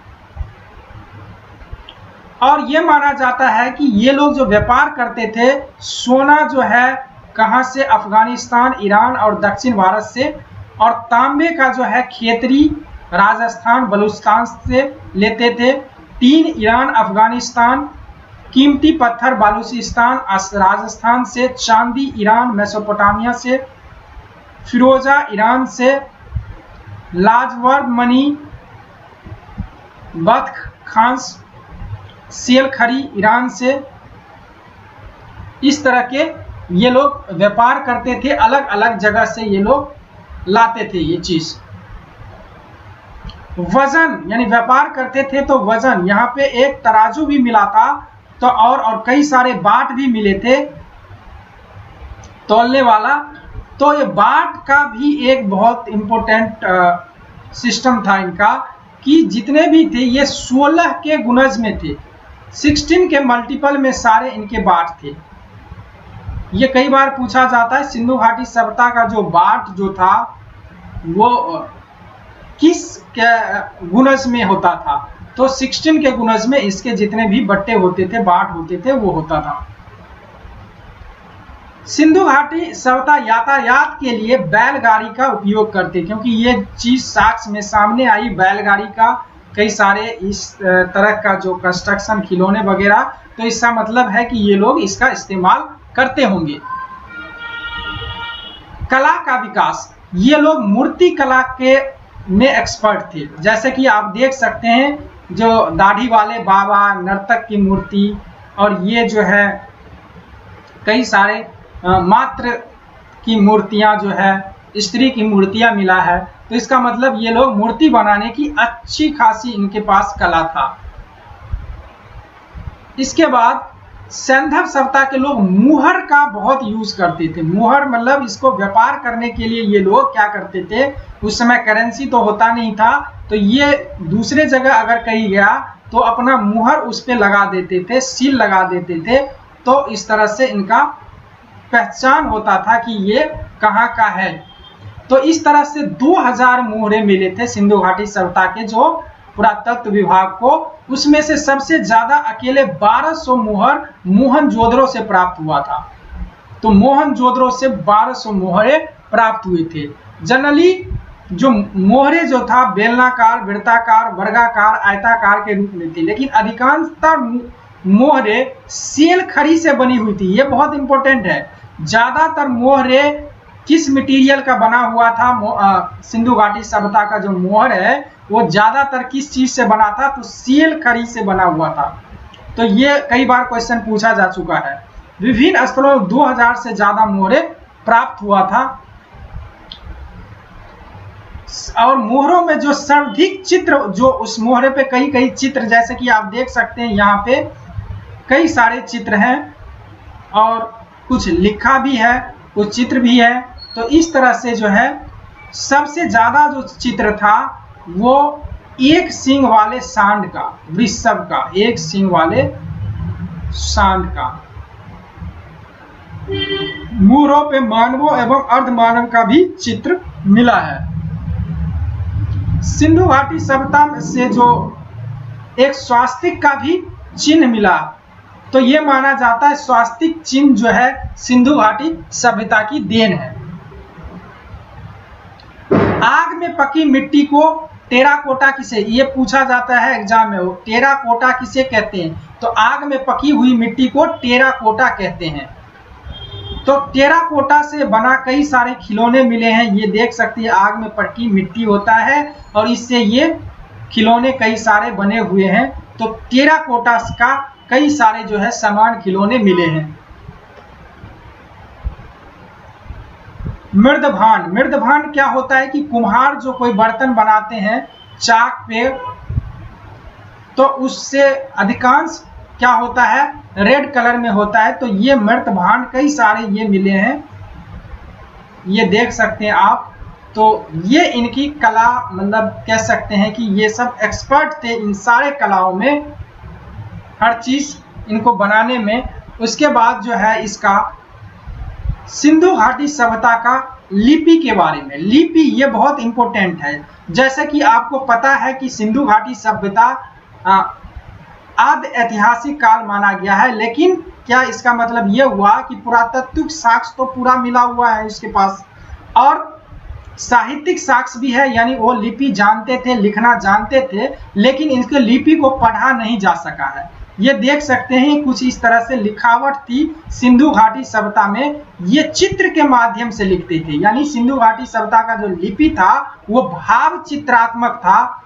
और ये माना जाता है कि ये लोग जो व्यापार करते थे, सोना जो है कहाँ से? अफगानिस्तान, ईरान और दक्षिण भारत से, और तांबे का जो है खेतरी, राजस्थान, बलूचिस्तान से लेते थे। टीन ईरान, अफगानिस्तान, कीमती पत्थर बलूचिस्तान, राजस्थान से, चांदी ईरान, मेसोपोटामिया से, फिरोजा ईरान से, लाजवर्द मनी, बख्त खांस, सेल खरी ईरान से। इस तरह के ये लोग व्यापार करते थे, अलग अलग जगह से ये लोग लाते थे ये चीज। वजन, यानी व्यापार करते थे तो वजन, यहाँ पे एक तराजू भी मिला था, तो और कई सारे बाट भी मिले थे तौलने वाला। तो ये बाट का भी एक बहुत इंपॉर्टेंट सिस्टम था इनका, कि जितने भी थे ये 16 के गुणज में थे, 16 के मल्टीपल में सारे इनके बाट थे। ये कई बार पूछा जाता है सिंधु घाटी सभ्यता का जो बाट जो था वो किस गुणज में होता था? तो 16 के गुणज में इसके जितने भी बट्टे होते थे, बाट होते थे, वो होता था। सिंधु घाटी सभ्यता यातायात के लिए बैलगाड़ी का उपयोग करते, क्योंकि ये चीज साक्ष्य में सामने आई बैलगाड़ी का, कई सारे इस तरह का जो कंस्ट्रक्शन, खिलौने वगैरह, तो इसका मतलब है कि ये लोग इसका इस्तेमाल करते होंगे। कला का विकास, ये लोग मूर्ति कला के में एक्सपर्ट थे। जैसे कि आप देख सकते हैं जो दाढ़ी वाले बाबा, नर्तक की मूर्ति, और ये जो है कई सारे मात्र की मूर्तियां जो है, स्त्री की मूर्तियां मिला है, तो इसका मतलब ये लोग मूर्ति बनाने की अच्छी खासी इनके पास कला था। इसके बाद सैंधव सभ्यता के लोग मुहर का बहुत यूज करते थे। मुहर मतलब इसको व्यापार करने के लिए ये लोग क्या करते थे, उस समय करेंसी तो होता नहीं था, तो ये दूसरे जगह अगर कहीं गया तो अपना मुहर उस पर लगा देते थे, सील लगा देते थे, तो इस तरह से इनका पहचान होता था कि ये कहाँ का है। तो इस तरह से 2000 मोहरे मिले थे सिंधु घाटी सभ्यता के जो पुरातत्व विभाग को, उसमें से सबसे ज्यादा अकेले 1200 मोहर मोहनजोदड़ो से प्राप्त हुआ था। तो मोहनजोदड़ो से 1200 मोहरे प्राप्त हुए थे। जनरली जो मोहरे जो था बेलनाकार, वृत्ताकार, वर्गाकार, आयताकार के रूप में थी, लेकिन अधिकांशतः मोहरे सेल खड़ी से बनी हुई थी। ये बहुत इंपॉर्टेंट है। ज्यादातर मोहरे किस मटेरियल का बना हुआ था सिंधु घाटी सभ्यता का जो मोहर है वो ज्यादातर किस चीज से बना था, तो सील खड़ी से बना हुआ था। तो ये कई बार क्वेश्चन पूछा जा चुका है। विभिन्न स्थलों 2000 से ज्यादा मोहरे प्राप्त हुआ था और मोहरों में जो सर्वाधिक चित्र, जो उस मोहरे पे कई कई चित्र, जैसे कि आप देख सकते हैं यहाँ पे कई सारे चित्र हैं और कुछ लिखा भी है, कुछ चित्र भी है। तो इस तरह से जो है सबसे ज्यादा जो चित्र था वो एक सींग वाले सांड का, वृषभ का, एक सींग वाले सांड का। मोहरों पे मानवों एवं अर्धमानव का भी चित्र मिला है। सिंधु घाटी सभ्यता से जो एक स्वास्तिक का भी चिन्ह मिला, तो ये माना जाता है स्वास्तिक चिन्ह जो है सिंधु घाटी सभ्यता की देन है। आग में पकी मिट्टी को टेराकोटा किसे, ये पूछा जाता है एग्जाम में, वो टेराकोटा किसे कहते हैं, तो आग में पकी हुई मिट्टी को टेराकोटा कहते हैं। तो टेराकोटा से बना कई सारे खिलौने मिले हैं, ये देख सकते हैं आग में पकी मिट्टी होता है और इससे ये खिलौने कई सारे बने हुए हैं। तो टेराकोटा का कई सारे जो है सामान खिलौने मिले हैं। मृदभान, मृदभान क्या होता है कि कुम्हार जो कोई बर्तन बनाते हैं चाक पे, तो उससे अधिकांश क्या होता है रेड कलर में होता है। तो ये मृदभान कई सारे ये मिले हैं, ये देख सकते हैं आप। तो ये इनकी कला, मतलब कह सकते हैं कि ये सब एक्सपर्ट थे इन सारे कलाओं में, हर चीज इनको बनाने में। उसके बाद जो है इसका सिंधु घाटी सभ्यता का लिपि के बारे में, लिपि ये बहुत इंपॉर्टेंट है। जैसे कि आपको पता है कि सिंधु घाटी सभ्यता आदि ऐतिहासिक काल माना गया है, लेकिन क्या इसका मतलब ये हुआ कि पुरातात्विक साक्ष्य तो पूरा मिला हुआ है इसके पास और साहित्यिक साक्ष्य भी है, यानी वो लिपि जानते थे, लिखना जानते थे, लेकिन इनके लिपि को पढ़ा नहीं जा सका है। ये देख सकते हैं कुछ इस तरह से लिखावट थी सिंधु घाटी सभ्यता में, ये चित्र के माध्यम से लिखते थे। यानी सिंधु घाटी सभ्यता का जो लिपि था वो भाव चित्रात्मक था,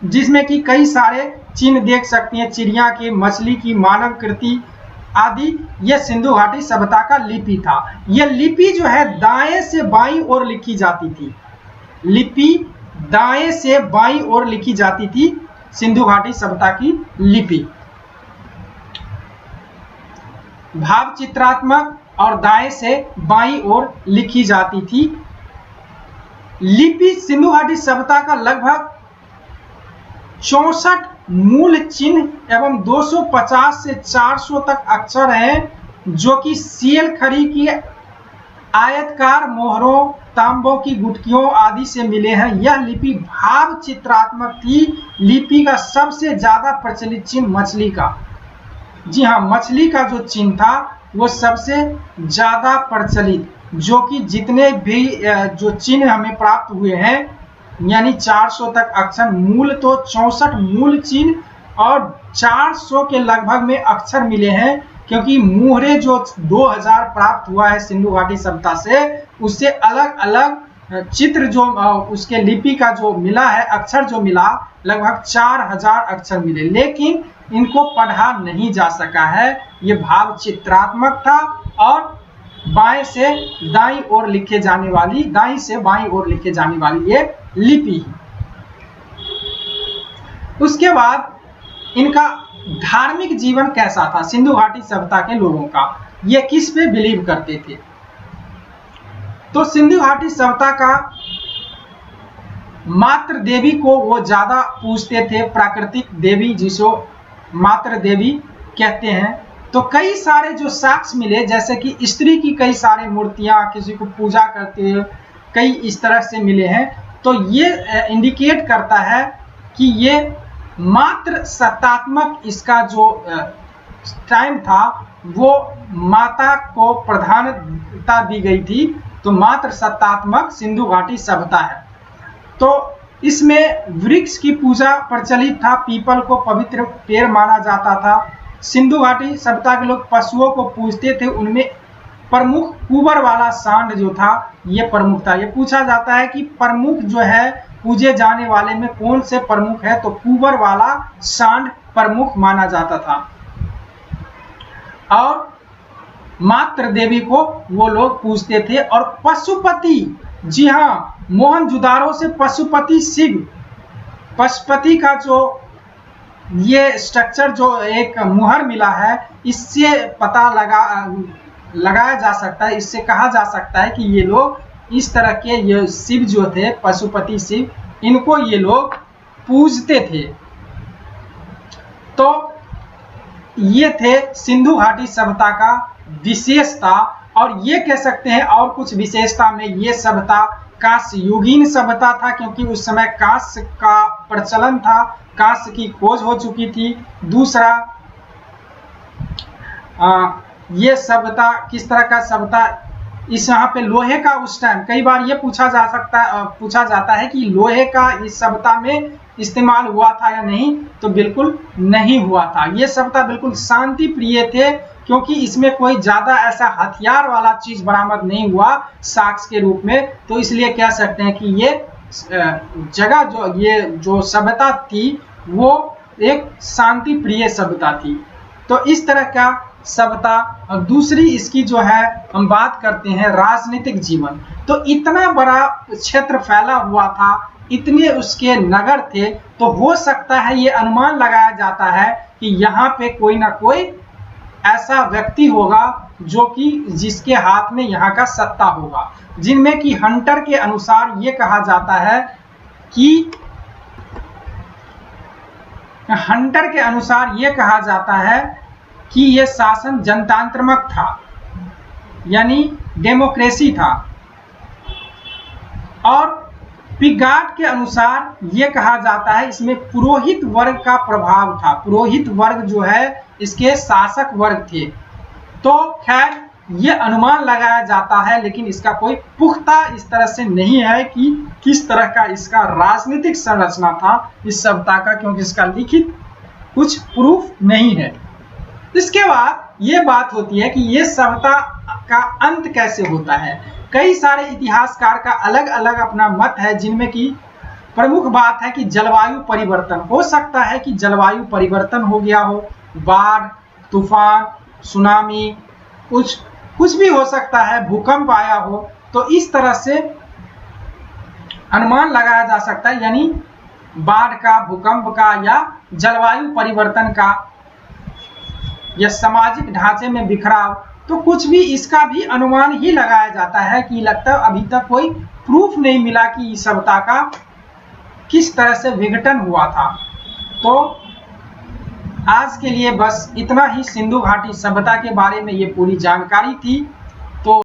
जिसमें कि कई सारे चिन्ह देख सकते हैं, चिड़िया की, मछली की, मानव कृति आदि। ये सिंधु घाटी सभ्यता का लिपि था। यह लिपि जो है दाएं से बाईं ओर लिखी जाती थी, लिपि दाएं से बाईं ओर लिखी जाती थी सिंधु घाटी सभ्यता की लिपि। भाव चित्रात्मक और दाएं से बाईं ओर लिखी जाती थी। लिपि सिंधु घाटी सभ्यता का लगभग 64 मूल चिन्ह एवं 250 से 400 तक अक्षर हैं, जो कि सील खड़ी की आयतकार मोहरों, तांबों की गुटकियों आदि से मिले हैं। यह लिपि भाव चित्रात्मक थी। लिपि का सबसे ज्यादा प्रचलित चिन्ह मछली का, जी हाँ, मछली का जो चिन्ह था वो सबसे ज्यादा प्रचलित, जो कि जितने भी जो चिन्ह हमें प्राप्त हुए हैं, यानी 400 तक अक्षर, मूल तो 64 मूल चिन्ह और 400 के लगभग में अक्षर मिले हैं, क्योंकि मोहरे जो 2000 प्राप्त हुआ है सिंधु घाटी सभ्यता से, उससे अलग अलग चित्र जो उसके लिपि का जो मिला है, अक्षर जो मिला, लगभग 4000 अक्षर मिले, लेकिन इनको पढ़ा नहीं जा सका है। ये भाव चित्रात्मक था और बाएं से दाईं ओर लिखे जाने वाली, दाईं से बाईं ओर लिखे जाने वाली ये लिपि। उसके बाद इनका धार्मिक जीवन कैसा था सिंधु घाटी सभ्यता के लोगों का, ये किस पे बिलीव करते थे। तो सिंधु घाटी सभ्यता का मातृ देवी को वो ज्यादा पूजते थे, प्राकृतिक देवी जिसको मातृ देवी कहते हैं। तो कई सारे जो साक्ष्य मिले, जैसे कि स्त्री की कई सारी मूर्तियां, किसी को पूजा करते हुए कई इस तरह से मिले हैं। तो ये इंडिकेट करता है कि ये मात्र सत्तात्मक इसका जो टाइम था वो माता को प्रधानता दी गई थी। तो मात्र सत्तात्मक सिंधु घाटी सभ्यता है। तो इसमें वृक्ष की पूजा प्रचलित था, पीपल को पवित्र पेड़ माना जाता था। सिंधु घाटी सभ्यता के लोग पशुओं को पूजते थे, उनमें प्रमुख कुबर वाला सांड जो था ये प्रमुख था। ये पूछा जाता है कि प्रमुख जो है पूजे जाने वाले में कौन से प्रमुख है, तो कुबर वाला सांड प्रमुख माना जाता था। और मात्र देवी को वो लोग पूजते थे। और पशुपति, जी हाँ, मोहनजोदाड़ो से पशुपति शिव, पशुपति का जो ये स्ट्रक्चर जो एक मुहर मिला है, इससे पता लगाया जा सकता है, इससे कहा जा सकता है कि ये लोग इस तरह के ये शिव जो थे, पशुपति शिव, इनको ये लोग पूजते थे। तो ये थे सिंधु घाटी सभ्यता का विशेषता। और ये कह सकते हैं और कुछ विशेषता में ये सभ्यता कांस्य युगीन सभ्यता था, क्योंकि उस समय कांस्य का प्रचलन था, कांस्य की खोज हो चुकी थी। दूसरा, ये सभ्यता किस तरह का सभ्यता, इस यहाँ पे लोहे का उस टाइम कई बार ये पूछा जाता है कि लोहे का इस सभ्यता में इस्तेमाल हुआ था या नहीं, तो बिल्कुल नहीं हुआ था। ये सभ्यता बिल्कुल शांति प्रिय थे, क्योंकि इसमें कोई ज्यादा ऐसा हथियार वाला चीज बरामद नहीं हुआ साक्ष्य के रूप में, तो इसलिए कह सकते हैं कि ये जगह जो सभ्यता थी वो एक शांति प्रिय सभ्यता थी। तो इस तरह का सभ्यता। और दूसरी इसकी जो है हम बात करते हैं राजनीतिक जीवन। तो इतना बड़ा क्षेत्र फैला हुआ था, इतने उसके नगर थे, तो हो सकता है ये अनुमान लगाया जाता है कि यहाँ पे कोई ना कोई ऐसा व्यक्ति होगा जो कि जिसके हाथ में यहाँ का सत्ता होगा, जिनमें कि हंटर के अनुसार ये कहा जाता है कि ये शासन जनतांत्रिक था, यानी डेमोक्रेसी था। और पिगाट के अनुसार ये कहा जाता है इसमें पुरोहित वर्ग का प्रभाव था। पुरोहित वर्ग जो है इसके शासक वर्ग थे। तो खैर ये अनुमान लगाया जाता है, लेकिन इसका कोई पुख्ता इस तरह से नहीं है कि किस तरह का इसका राजनीतिक संरचना था इस सभ्यता का, क्योंकि इसका लिखित कुछ प्रूफ नहीं है। इसके बाद ये बात होती है कि ये सभ्यता का अंत कैसे होता है। कई सारे इतिहासकार का अलग अलग अपना मत है, जिनमें कि प्रमुख बात है कि जलवायु परिवर्तन हो सकता है, कि जलवायु परिवर्तन हो गया हो, बाढ़, तूफान, सुनामी, कुछ भी हो सकता है, भूकंप आया हो। तो इस तरह से अनुमान लगाया जा सकता है, यानी बाढ़ का, भूकंप का, या जलवायु परिवर्तन का, या सामाजिक ढांचे में बिखराव, तो कुछ भी इसका भी अनुमान ही लगाया जाता है कि लगता है अभी तक कोई प्रूफ नहीं मिला कि इस सभ्यता का किस तरह से विघटन हुआ था। तो आज के लिए बस इतना ही सिंधु घाटी सभ्यता के बारे में ये पूरी जानकारी थी।